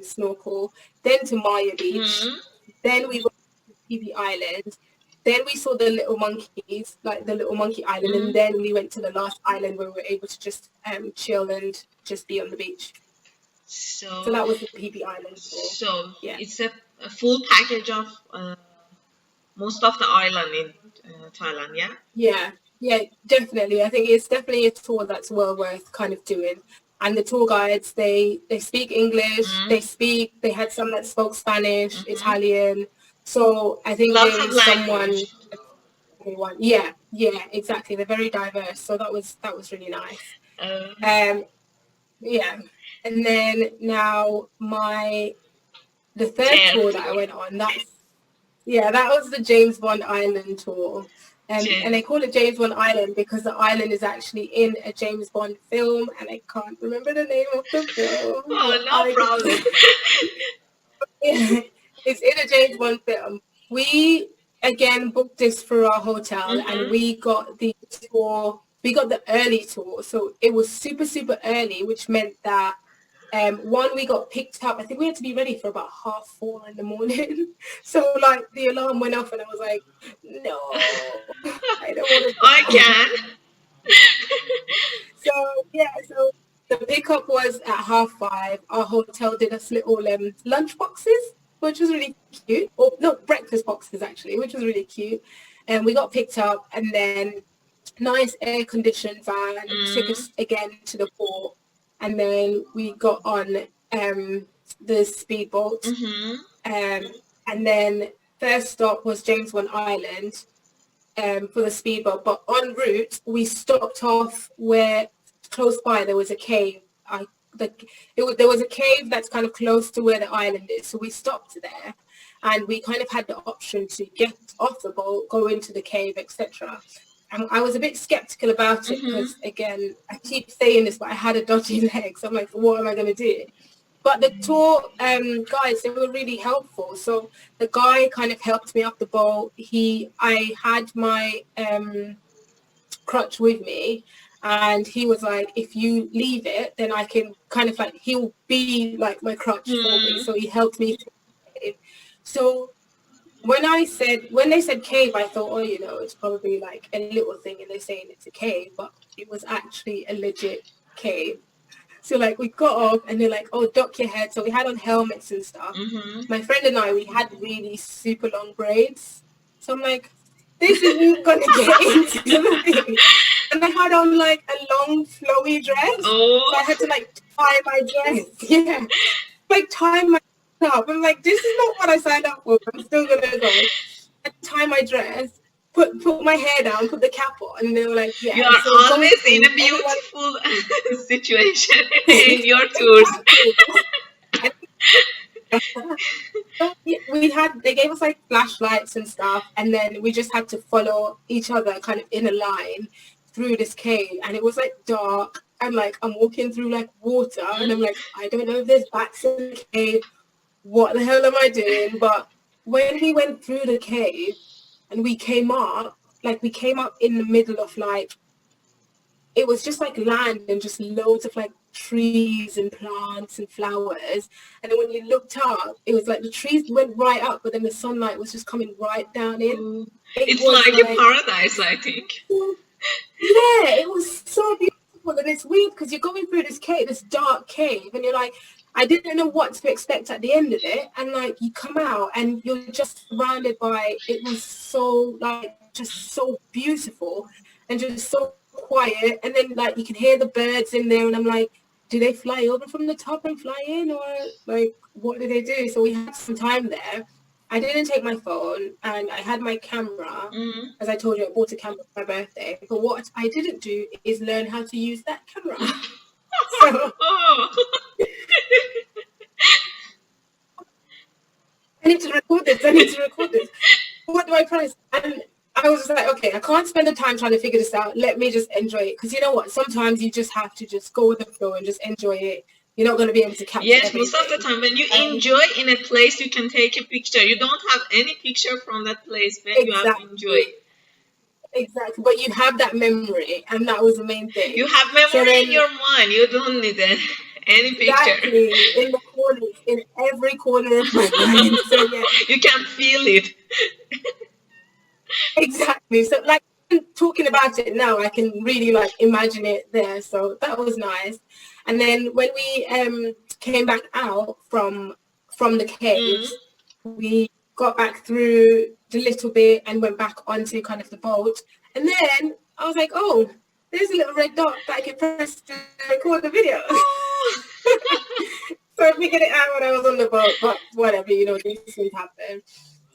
snorkel, then to Maya Beach, Mm. then we went to PB Island, then we saw the little monkeys, like the little monkey island, and Mm. then we went to the last island where we were able to just chill and just be on the beach. So So, that was the PB Island tour. so Yeah. it's a full package of most of the island in Thailand, yeah? Yeah, yeah, definitely. I think it's definitely a tour that's well worth kind of doing. And the tour guides, they speak English, Mm. they had some that spoke Spanish, Mm-hmm. Italian. So I think Lots there of is someone, language. yeah, yeah, exactly. They're very diverse. So that was really nice. Uh, Um, yeah. And then now the third Third tour that I tour. went on, that was the James Bond Island tour. And they James. call it James Bond Island because the island is actually in a James Bond film, and I can't remember the name of the film, Oh, but no problem. it's in a James Bond film. We again booked this through our hotel, and Mm-hmm. we got the tour. We got the early tour, so it was super super early, which meant that one, we got picked up. I think we had to be ready for about 4:30 in the morning. So like the alarm went off, and I was like, no, I don't want I to go. can. So yeah, so the pickup was at 5:30. Our hotel did us little lunch boxes, which was really cute. Or no, breakfast boxes actually, which was really cute. And we got picked up, and then nice air conditioned van took Mm. us again to the port, and then we got on the speedboat, Mm-hmm. um, and then first stop was James Bond Island for the speedboat. But en route, we stopped off where close by there was a cave. There was a cave that's kind of close to where the island is, so we stopped there, and we kind of had the option to get off the boat, go into the cave, etc. And I was a bit skeptical about it Mm-hmm. because, again, I keep saying this, but I had a dodgy leg, so I'm like, what am I going to do? But the tour guys, they were really helpful. So the guy kind of helped me up the boat. I had my crutch with me, and he was like, if you leave it, then I can kind of like, he'll be like my crutch for me. Mm. So he helped me through it. So when they said cave, I thought, oh, it's probably like a little thing and they're saying it's a cave, but it was actually a legit cave. So like we got off and they're like, oh, duck your head. So we had on helmets and stuff. Mm-hmm. My friend and I, we had really super long braids. So I'm like, this isn't gonna get into the thing. And I had on like a long flowy dress. So I Oh. had to like tie my dress. Yeah. Like tie my up. I'm like, this is not what I signed up for. I'm still gonna go. I tie my dress, put my hair down, put the cap on, and they were like, You yeah. are So going always in in, a everyone beautiful situation in your tours. exactly. So they gave us like flashlights and stuff, and then we just had to follow each other kind of in a line through this cave, and it was like dark, and like I'm walking through like water, and I'm like, I don't know if there's bats in the cave, what the hell am I doing? But when we went through the cave and we came up in the middle of like, it was just like land and just loads of like trees and plants and flowers. And then when you looked up, it was like the trees went right up, but then the sunlight was just coming right down in. Oh. It It's was like a like, paradise, I think. yeah, it was so beautiful. And it's weird because you're going through this cave, this dark cave, and you're like, I didn't know what to expect at the end of it. And like you come out and you're just surrounded by, it was so like just so beautiful and just so quiet, and then like you can hear the birds in there, and I'm like, do they fly over from the top and fly in, or like what do they do? So we had some time there. I didn't take my phone, and I had my camera. As I told you, I bought a camera for my birthday. But what I didn't do is learn how to use that camera. So I need to record this. What do I press? And I was just like, okay, I can't spend the time trying to figure this out. Let me just enjoy it. Because you know what? Sometimes you just have to just go with the flow and just enjoy it. You're not going to be able to capture everything. Most of the time when you enjoy in a place, you can take a picture. You don't have any picture from that place when you have enjoyed. Exactly. But you have that memory, and that was the main thing. You have memory in your mind. You don't need any picture. Exactly. In the corners, in every corner of my mind. So yeah. You can feel it. Exactly. So like talking about it now, I can really like imagine it there. So that was nice. And then when we came back out from the caves, we got back through the little bit and went back onto kind of the boat. And then I was like, oh, there's a little red dot that I can press to record the video. So I figured it out when I was on the boat, but whatever, these things happen.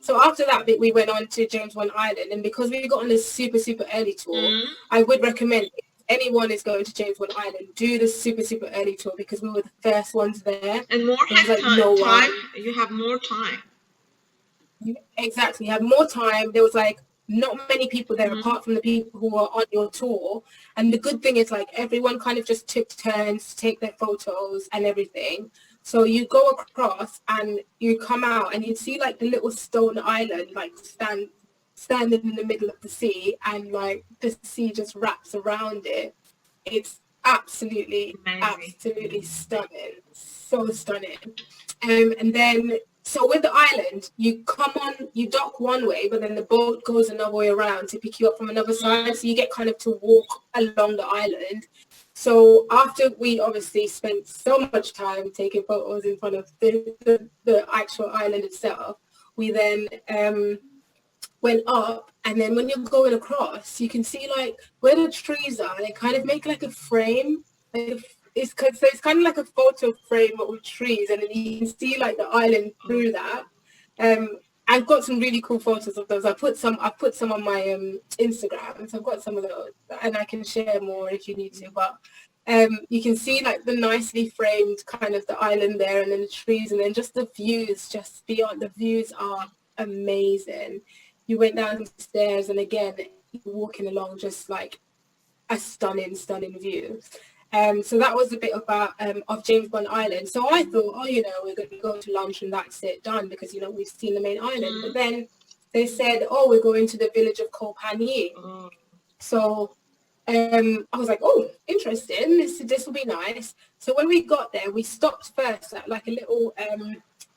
So after that bit, we went on to James Bond Island, and because we got on this super, super early tour, I would recommend if anyone is going to James Bond Island, do the super, super early tour, because we were the first ones there. And more time. You have more time. Exactly, you have more time. There was like not many people there apart from the people who were on your tour. And the good thing is like everyone kind of just took turns to take their photos and everything. So you go across and you come out and you see like the little stone island like standing in the middle of the sea, and like the sea just wraps around it. It's absolutely stunning. So stunning. And then so with the island, you dock one way, but then the boat goes another way around to pick you up from another side. So you get kind of to walk along the island. So after we obviously spent so much time taking photos in front of the actual island itself, we then went up, and then when you're going across, you can see like where the trees are, they kind of make like a frame. It's kind of like a photo frame with trees, and then you can see like the island through that. I've got some really cool photos of those. I put some on my Instagram, so I've got some of those, and I can share more if you need to. But you can see like the nicely framed kind of the island there, and then the trees, and then just the views just beyond. The views are amazing. You went down the stairs, and again, you're walking along just like a stunning view. So that was a bit about of James Bond Island. So I thought, we're going to go to lunch and that's it, done, because we've seen the main island. But then they said, we're going to the village of Koh Phangan. So I was like, interesting. This will be nice. So when we got there, we stopped first at like a little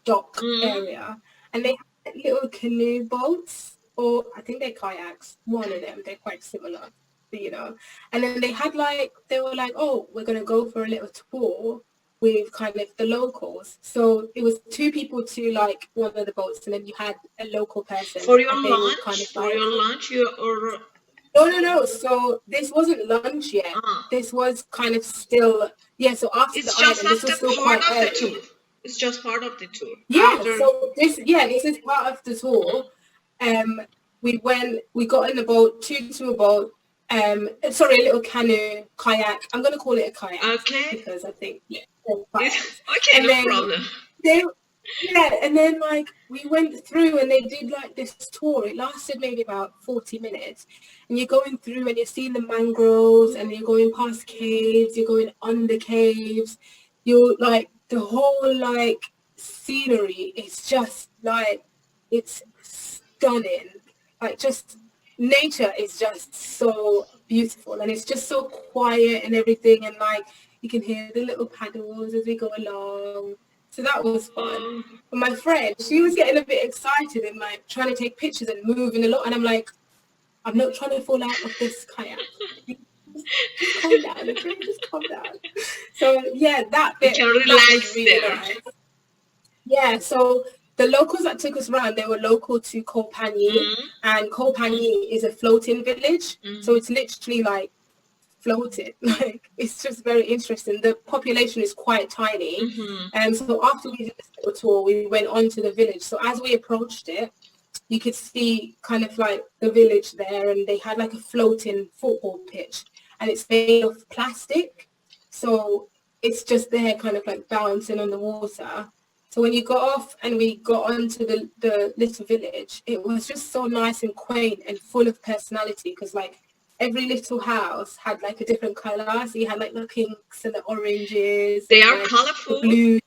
dock area, and they had little canoe boats, or I think they're kayaks. One of them, they're quite similar. And then they were like, we're going to go for a little tour with kind of the locals. So it was 2 people to like one of the boats, and then you had a local person. For your lunch? No. So this wasn't lunch yet. This was kind of still, so after the island, this was still quite early. It's just part of the tour. Yeah, so this is part of the tour. We got in the boat, 2 to a boat. A little canoe, kayak. I'm going to call it a kayak. Okay. Because I think, okay, and no problem. And then like we went through, and they did like this tour. It lasted maybe about 40 minutes. And you're going through, and you're seeing the mangroves, and you're going past caves, you're going under caves. You're like, the whole like scenery is just like, it's stunning. Like just... nature is just so beautiful, and it's just so quiet and everything, and like you can hear the little paddles as we go along. So that was fun. But my friend, she was getting a bit excited and like trying to take pictures and moving a lot, and I'm like, I'm not trying to fall out of this kayak. Just calm down, okay? Just calm down. So yeah, that bit, you can relax really there. Nice. Yeah, so the locals that took us around, they were local to Koh Phangan, and Koh Phangan is a floating village. So it's literally like floated. Like, it's just very interesting. The population is quite tiny. Mm-hmm. And so after we did this little tour, we went on to the village. So as we approached it, you could see kind of like the village there, and they had like a floating football pitch, and it's made of plastic. So it's just there kind of like bouncing on the water. So when you got off and we got onto the little village, it was just so nice and quaint and full of personality, because like every little house had like a different colour. So you had like the pinks and the oranges. They and, are like, colorful. the blues.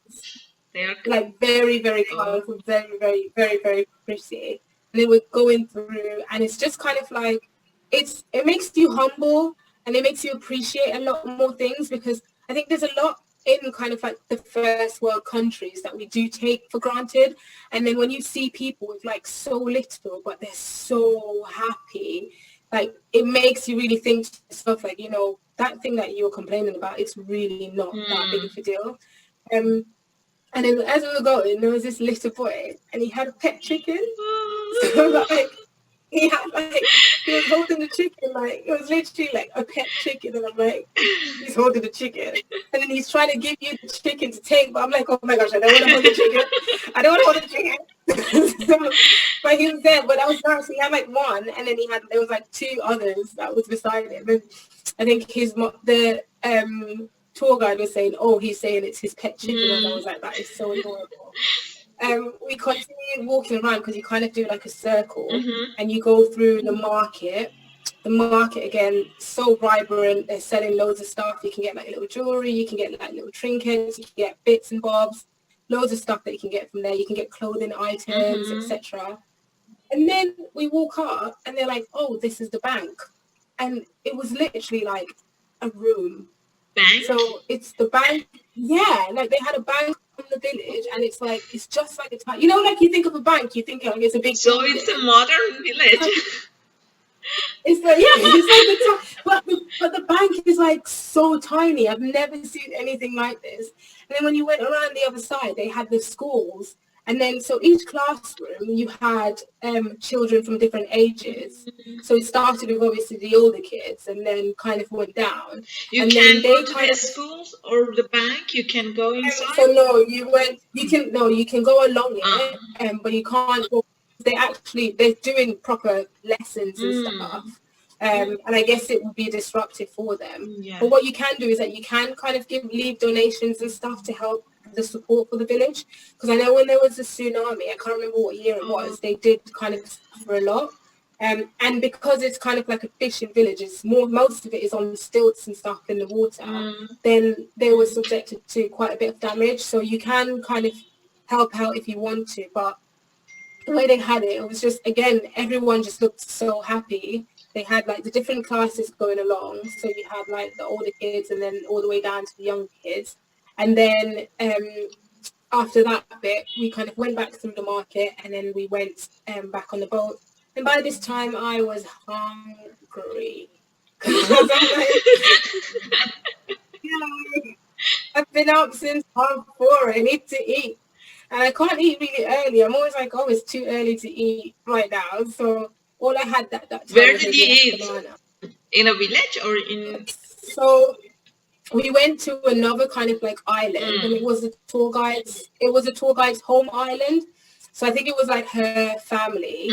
They are Like very, very colourful, very, very, very, very pretty. And they were going through, and it's just kind of like, it makes you humble, and it makes you appreciate a lot more things, because I think there's a lot in kind of like the first world countries that we do take for granted. And then when you see people with like so little, but they're so happy, like it makes you really think to yourself, like, you know, that thing that you were complaining about, it's really not that big of a deal. And then as we were going, there was this little boy, and he had a pet chicken. So like, he was holding the chicken, like, it was literally like a pet chicken, and I'm like, he's holding the chicken, and then he's trying to give you the chicken to take, but I'm like, oh my gosh, I don't want to hold the chicken. I don't want to hold the chicken. So, but he was there, but that was nice. He had like one, and then there was like two others that was beside him, and I think the tour guide was saying, oh, he's saying it's his pet chicken, and I was like, that is so adorable. We continued walking around, because you kind of do like a circle, and you go through the market. The market, again, so vibrant. They're selling loads of stuff. You can get like little jewelry, you can get like little trinkets, you can get bits and bobs, loads of stuff that you can get from there. You can get clothing items, etc. And then we walk up, and they're like, oh, this is the bank. And it was literally like a room. Bank? So it's the bank. Yeah, like they had a bank in the village, and it's like, it's just like a, you know, like you think of a bank, you think like it's a big building. It's a modern village. It's like, yeah, it's like but the bank is like so tiny. I've never seen anything like this. And then when you went around the other side, they had the schools, and then so each classroom you had children from different ages. So it started with obviously the older kids, and then kind of went down. You and can go to the schools or the bank. You can go inside. So no, you can go along it, but you can't go. They're doing proper lessons and stuff. And I guess it would be disruptive for them. Yeah. But what you can do is that you can kind of leave donations and stuff to help the support for the village. Because I know when there was a tsunami, I can't remember what year it was, they did kind of suffer a lot. And because it's kind of like a fishing village, most of it is on stilts and stuff in the water, then they were subjected to quite a bit of damage. So you can kind of help out if you want to, but the way they had it was just, again, everyone just looked so happy. They had like the different classes going along. So you had like the older kids, and then all the way down to the young kids. And then after that bit, we kind of went back through the market, and then we went back on the boat. And by this time, I was hungry. I've been up since 4:30. I need to eat. And I can't eat really early. I'm always like, oh, it's too early to eat right now. So all I had that time. Where did you eat? Banana. In a village or in? So we went to another kind of like island, and it was a tour guide's home island. So I think it was like her family,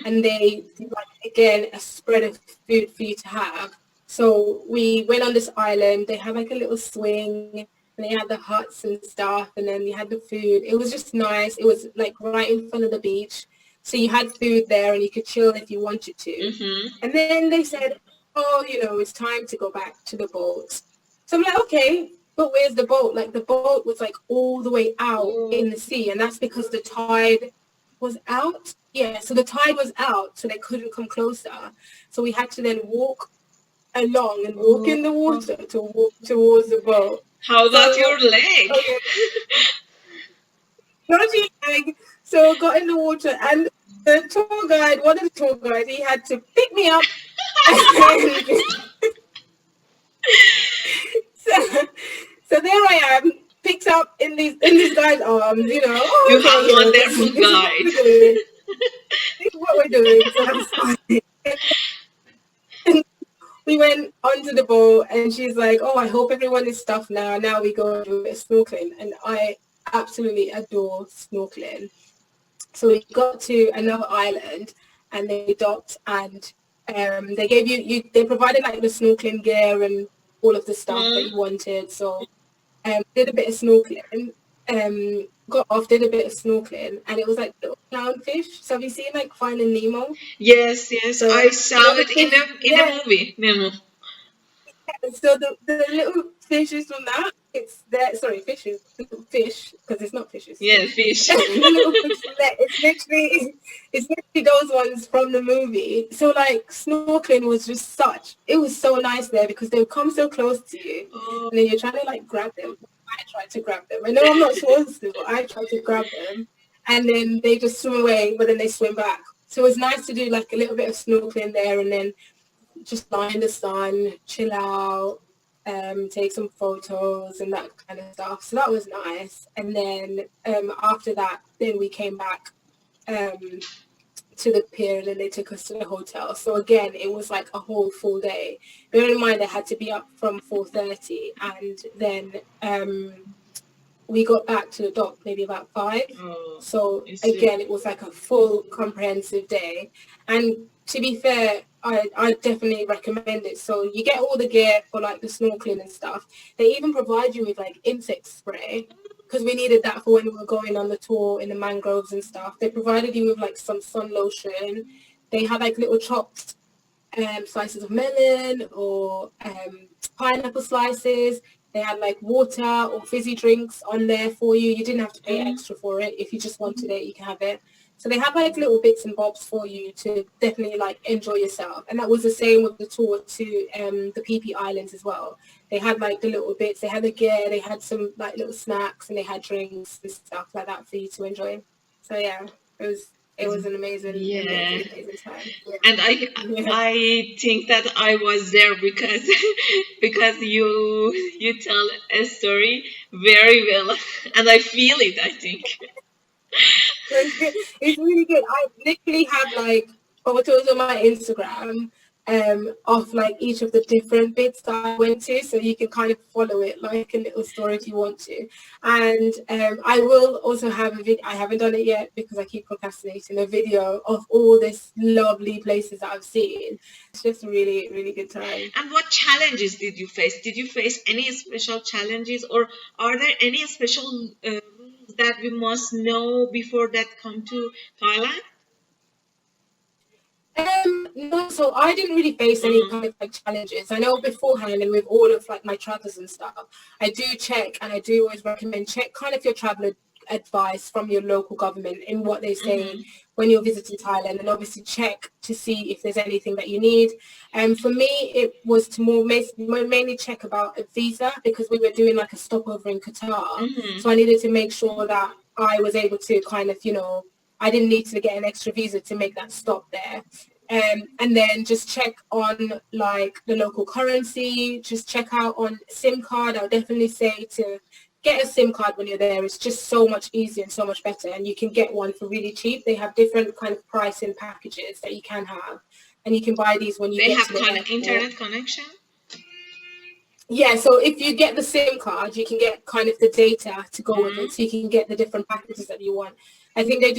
and they did like, again, a spread of food for you to have. So we went on this island. They had like a little swing. And they had the huts and stuff, and then you had the food. It was just nice. It was like right in front of the beach. So you had food there, and you could chill if you wanted to. And then they said, oh, you know, it's time to go back to the boat. So I'm like, okay, but where's the boat? Like the boat was like all the way out in the sea, and that's because the tide was out. Yeah, so the tide was out, so they couldn't come closer. So we had to then walk along and walk in the water to walk towards the boat. How about your leg? Okay. Not your leg. So I got in the water, and the tour guide, one of the tour guides, he had to pick me up. So there I am, picked up in this guy's arms, you know. Oh, you have a wonderful guide. This is what we're doing. So that's fine. We went onto the boat, and she's like, oh, I hope everyone is stuffed now. Now we go and do a bit of snorkeling. And I absolutely adore snorkeling. So we got to another island and they docked, and they gave they provided like the snorkeling gear and all of the stuff that you wanted. So did a bit of snorkeling, got off, did a bit of snorkeling, and it was like little clownfish. So have you seen like Finding Nemo? Yes, yes, So I saw little it in fish, the movie Nemo. so the little fishes from that, it's there. Sorry, fishes, little fish, because it's not fishes. Yeah, fish. The little fish from there. It's literally those ones from the movie. So like snorkeling was just it was so nice there because they would come so close to you, and then you're trying to like grab them. I tried to grab them. I know I'm not supposed to, but I tried to grab them, and then they just swim away, but then they swim back. So it was nice to do like a little bit of snorkeling there, and then just lie in the sun, chill out, take some photos and that kind of stuff. So that was nice. And then after that, then we came back to the pier, and then they took us to the hotel. So again, it was like a whole full day. Bear in mind, I had to be up from 4:30, and then we got back to the dock maybe about 5. So again, it was like a full comprehensive day. And to be fair, I definitely recommend it. So you get all the gear for like the snorkeling and stuff. They even provide you with like insect spray, because we needed that for when we were going on the tour in the mangroves and stuff. They provided you with like some sun lotion. They had like little chopped slices of melon or pineapple slices. They had like water or fizzy drinks on there for you. You didn't have to pay extra for it. If you just wanted it, you can have it. So they have like little bits and bobs for you to definitely like enjoy yourself. And that was the same with the tour to the PP Islands as well. They had like the little bits, they had the gear, they had some like little snacks, and they had drinks and stuff like that for you to enjoy. So yeah, it was an amazing, amazing time. Yeah. And I think that I was there because you tell a story very well, and I feel it, I think. It's really good. I literally have like photos on my Instagram of like each of the different bits that I went to, so you can kind of follow it like a little story if you want to. And I will also have a video. I haven't done it yet because I keep procrastinating, a video of all these lovely places that I've seen. It's just a really, really good time. And what challenges did you face? Did you face any special challenges, or are there any special rules that we must know before that come to Thailand? No, so I didn't really face any kind of like challenges. I know beforehand, and with all of like my travels and stuff, I do check, and I do always recommend check kind of your travel advice from your local government in what they say when you're visiting Thailand, and obviously check to see if there's anything that you need. For me, it was to mainly check about a visa, because we were doing like a stopover in Qatar. So I needed to make sure that I was able to kind of, I didn't need to get an extra visa to make that stop there. And then just check on like the local currency, just check out on SIM card. I'll definitely say to get a SIM card when you're there. It's just so much easier and so much better. And you can get one for really cheap. They have different kind of pricing packages that you can have. And you can buy these when you get to the airport. Internet connection? Yeah, so if you get the SIM card, you can get kind of the data to go with it, so you can get the different packages that you want. I think they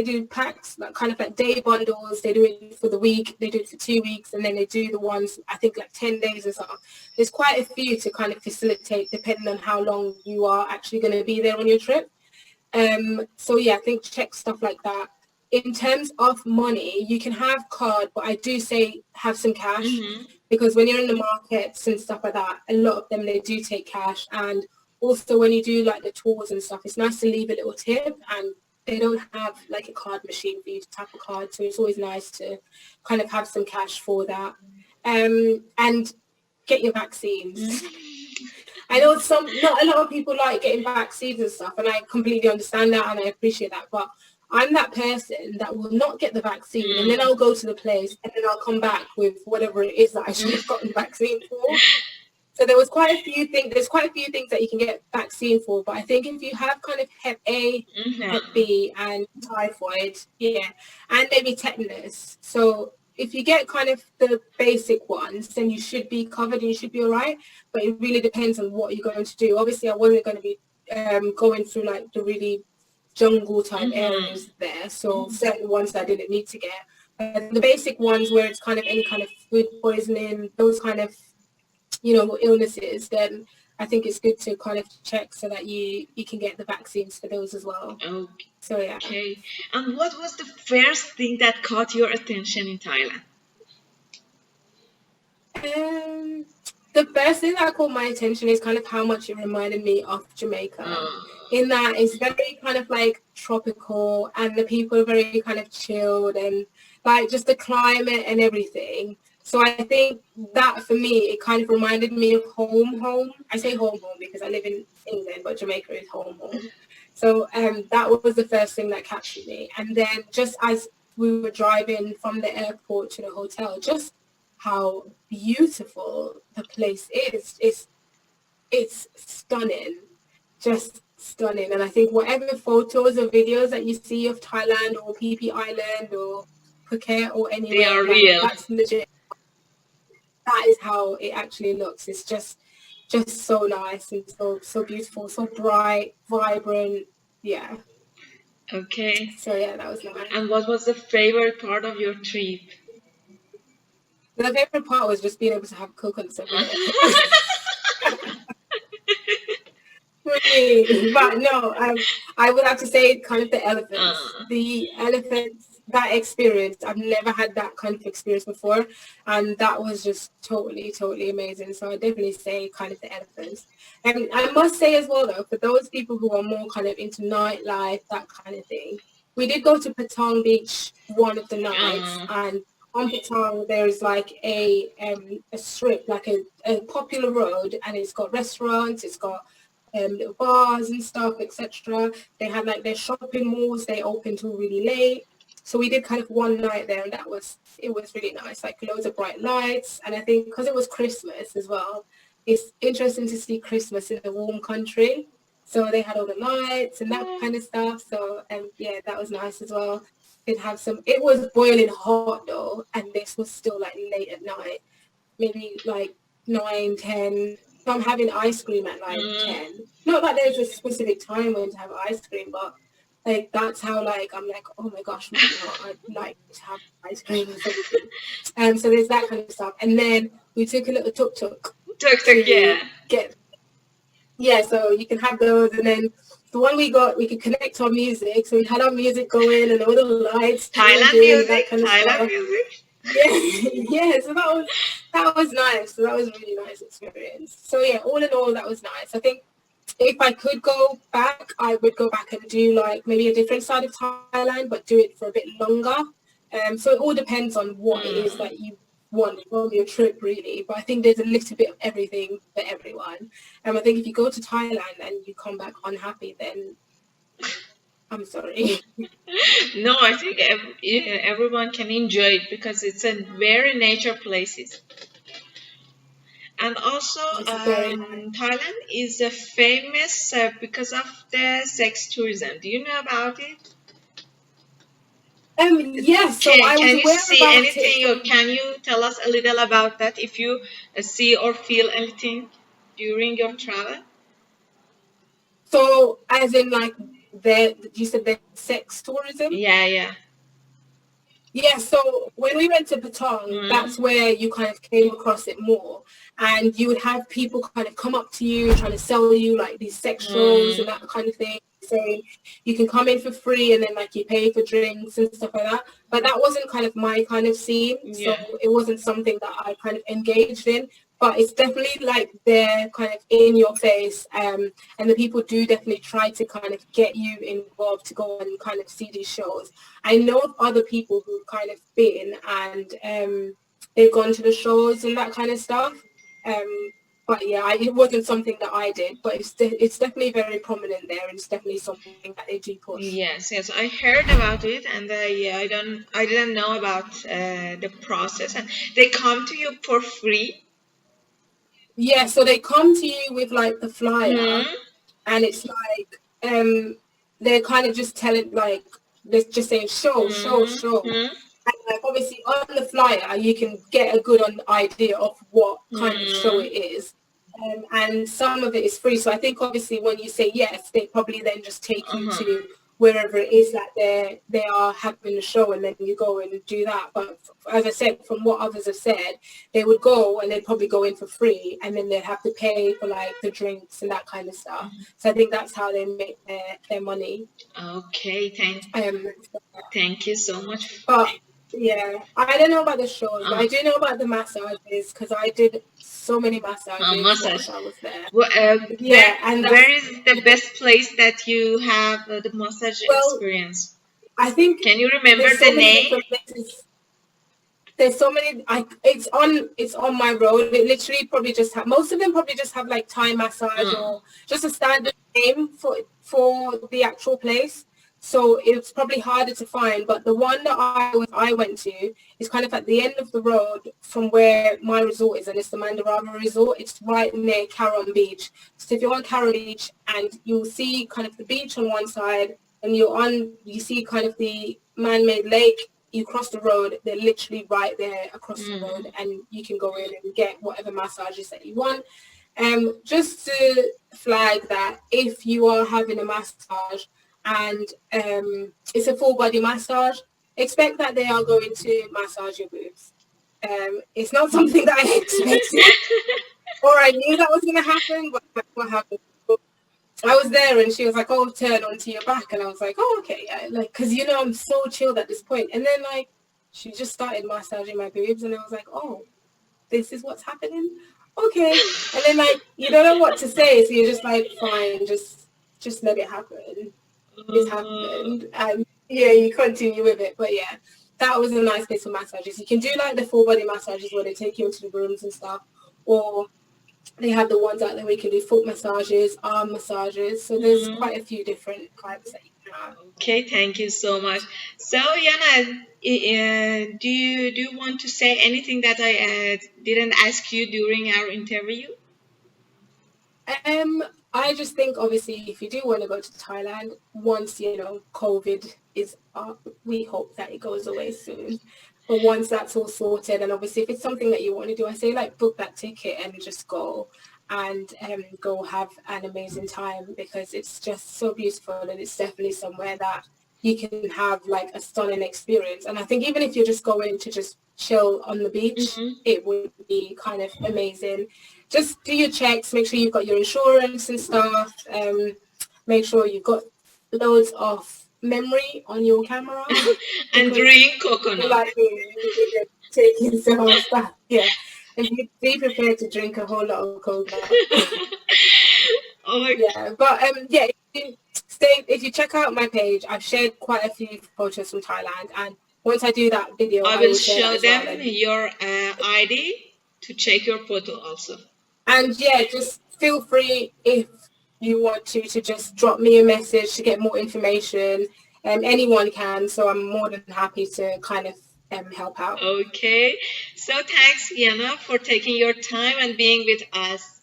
do packs, like kind of like day bundles. They do it for the week, they do it for 2 weeks, and then they do the ones, I think, like 10 days or something. There's quite a few to kind of facilitate depending on how long you are actually going to be there on your trip. So yeah, I think check stuff like that. In terms of money, you can have card, but I do say have some cash, because when you're in the markets and stuff like that, a lot of them, they do take cash. And also when you do like the tours and stuff, it's nice to leave a little tip, and they don't have like a card machine for you to tap a card. So it's always nice to kind of have some cash for that. And get your vaccines. I know not a lot of people like getting vaccines and stuff, and I completely understand that and I appreciate that, but I'm that person that will not get the vaccine, and then I'll go to the place, and then I'll come back with whatever it is that I should have gotten the vaccine for. So there's quite a few things that you can get vaccine for, but I think if you have kind of Hep A, Hep B, and typhoid, and maybe tetanus. So if you get kind of the basic ones, then you should be covered and you should be all right. But it really depends on what you're going to do. Obviously, I wasn't going to be going through like the really jungle type areas there. So certain ones I didn't need to get. The basic ones where it's kind of any kind of food poisoning, those kind of, illnesses, then I think it's good to kind of check so that you can get the vaccines for those as well. Okay. So yeah. Okay. And what was the first thing that caught your attention in Thailand? The first thing that caught my attention is kind of how much it reminded me of Jamaica. In that it's very kind of like tropical, and the people are very kind of chilled, and like just the climate and everything. So I think that for me, it kind of reminded me of home. I say home because I live in England, but Jamaica is home. So that was the first thing that captured me. And then just as we were driving from the airport to the hotel, just how beautiful the place is. It's stunning, just stunning. And I think whatever photos or videos that you see of Thailand or PP Island or Phuket or anywhere, they are real. That's legit. That is how it actually looks. It's just so nice and so beautiful, so bright, vibrant. Yeah. Okay. So yeah, that was nice. And what was the favorite part of your trip? The favorite part was just being able to have coconuts everywhere. But no, I would have to say kind of the elephants. The elephants, that experience, I've never had that kind of experience before, and that was just totally amazing. So I definitely say kind of the elephants. And I must say as well though, for those people who are more kind of into nightlife, that kind of thing, we did go to Patong Beach one of the nights, and on Patong there is like a strip, like a popular road, and it's got restaurants, it's got little bars and stuff, etc. They had like their shopping malls, they open till really late. So we did kind of one night there, and it was really nice, like loads of bright lights. And I think because it was Christmas as well, it's interesting to see Christmas in a warm country. So they had all the lights and that kind of stuff. So yeah, that was nice as well. It was boiling hot though, and this was still like late at night, maybe like 9, 10. I'm having ice cream at like 10. Not that there's a specific time when to have ice cream, but like that's how like I'm like, oh my gosh, I'd like to have ice cream or something. So there's that kind of stuff. And then we took a little tuk-tuk. Yeah, so you can have those, and then the one we got, we could connect our music, so we had our music going and all the lights. Thailand music. Yeah, so that was nice. So that was a really nice experience. So yeah, all in all, that was nice. I think if I could go back, I would go back and do like maybe a different side of Thailand, but do it for a bit longer. So it all depends on what it is that you want from your trip, really. But I think there's a little bit of everything for everyone. I think if you go to Thailand and you come back unhappy, then I'm sorry. No, I think everyone can enjoy it because it's a very nature places. And also, Thailand is famous because of the sex tourism. Do you know about it? Yes. So can you see anything, or can you tell us a little about that? If you see or feel anything during your travel? So, as in like you said the sex tourism? Yeah. Yeah, so when we went to Patong, that's where you kind of came across it more. And you would have people kind of come up to you trying to sell you like these sex shows and that kind of thing, saying you can come in for free and then like you pay for drinks and stuff like that. But that wasn't kind of my kind of scene. So it wasn't something that I kind of engaged in. But it's definitely like they're kind of in your face, and the people do definitely try to kind of get you involved to go and kind of see these shows. I know of other people who've kind of been and they've gone to the shows and that kind of stuff. But yeah, it wasn't something that I did, but it's definitely very prominent there, and it's definitely something that they do push. Yes, I heard about it, and I didn't know about the process. And they come to you for free. Yeah, so they come to you with like the flyer, and it's like they're kind of just telling like they're just saying show, And like obviously on the flyer, you can get a good idea of what kind of show Mm, it is. And some of it is free. So I think obviously when you say yes, they probably then just take you uh-huh. to wherever it is that they are having the show, and then you go and do that. But as I said, from what others have said, they would go and they'd probably go in for free, and then they'd have to pay for like the drinks and that kind of stuff. So I think that's how they make their money. Okay, Um, thank you so much. but yeah, I don't know about the shows, but Uh, I do know about the massages because I did so many massages Massage. whilst I was there. Wh- uh, where Yeah, and where that's is the best place that you have the massage well, experience? I think Can you remember there's the so many name? different places. There's so many. It's on my road. It literally probably just have most of them probably just have like Thai massage Uh, or just a standard name for the actual place. So it's probably harder to find. But the one that I went to is kind of at the end of the road from where my resort is, and it's the Mandarava Resort. It's right near Caron Beach. So if you're on Caron Beach and you'll see kind of the beach on one side, and you see kind of the man-made lake, you cross the road, they're literally right there across the road, mm, and you can go in and get whatever massages that you want. Just to flag that if you are having a massage and it's a full body massage, expect that they are going to massage your boobs. It's not something that I expected or I knew that was going to happen, but that's what happened. I was there and she was like, "Oh, turn onto your back," and I was like, "Oh, okay, yeah." Like, because I'm so chilled at this point. And then like she just started massaging my boobs, and I was like, "Oh, this is what's happening." Okay. And then like you don't know what to say, so you're just like, "Fine, just let it happen. It's uh, happened," and yeah, you continue with it. But yeah, that was a nice place for massages. You can do like the full body massages where they take you into the rooms and stuff, or they have the ones out there where you can do foot massages, arm massages. So there's mm. quite a few different types that you can have. Okay, thank you so much. So, Yana, do you want to say anything that I didn't ask you during our interview? Um, I just think obviously if you do want to go to Thailand, once COVID is up, we hope that it goes away soon. But once that's all sorted, and obviously if it's something that you want to do, I say like book that ticket and just go and go have an amazing time because it's just so beautiful, and it's definitely somewhere that you can have like a stunning experience. And I think even if you're just going to just chill on the beach, Mm-hmm. it would be kind of amazing. Just do your checks, make sure you've got your insurance and stuff. Make sure you've got loads of memory on your camera And because drink coconut. like you're taking some stuff. Yeah. And be prepared to drink a whole lot of coconut. Okay, Yeah. But yeah, if you check out my page, I've shared quite a few photos from Thailand, and once I do that video, I I will will share that show as well. them your ID to check your photo also. And yeah, just feel free if you want to just drop me a message to get more information. Anyone can, so I'm more than happy to kind of help out. Okay, so thanks, Yana, for taking your time and being with us.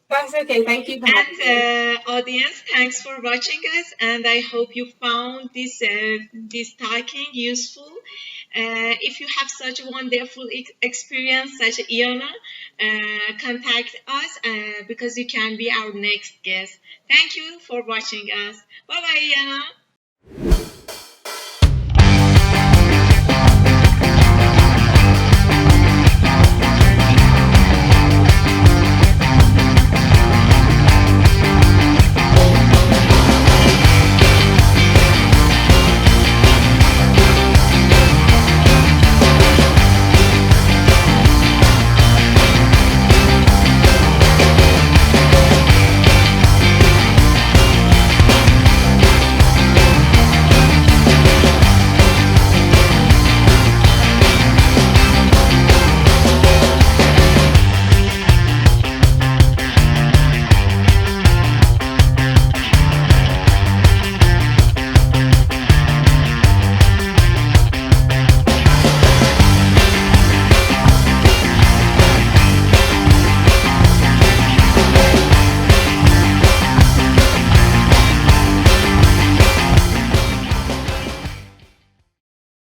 That's okay. Thank you for having me. And audience, thanks for watching us, and I hope you found this talking useful. If you have such a wonderful experience, such as Iana, contact us because you can be our next guest. Thank you for watching us. Bye bye, Iana.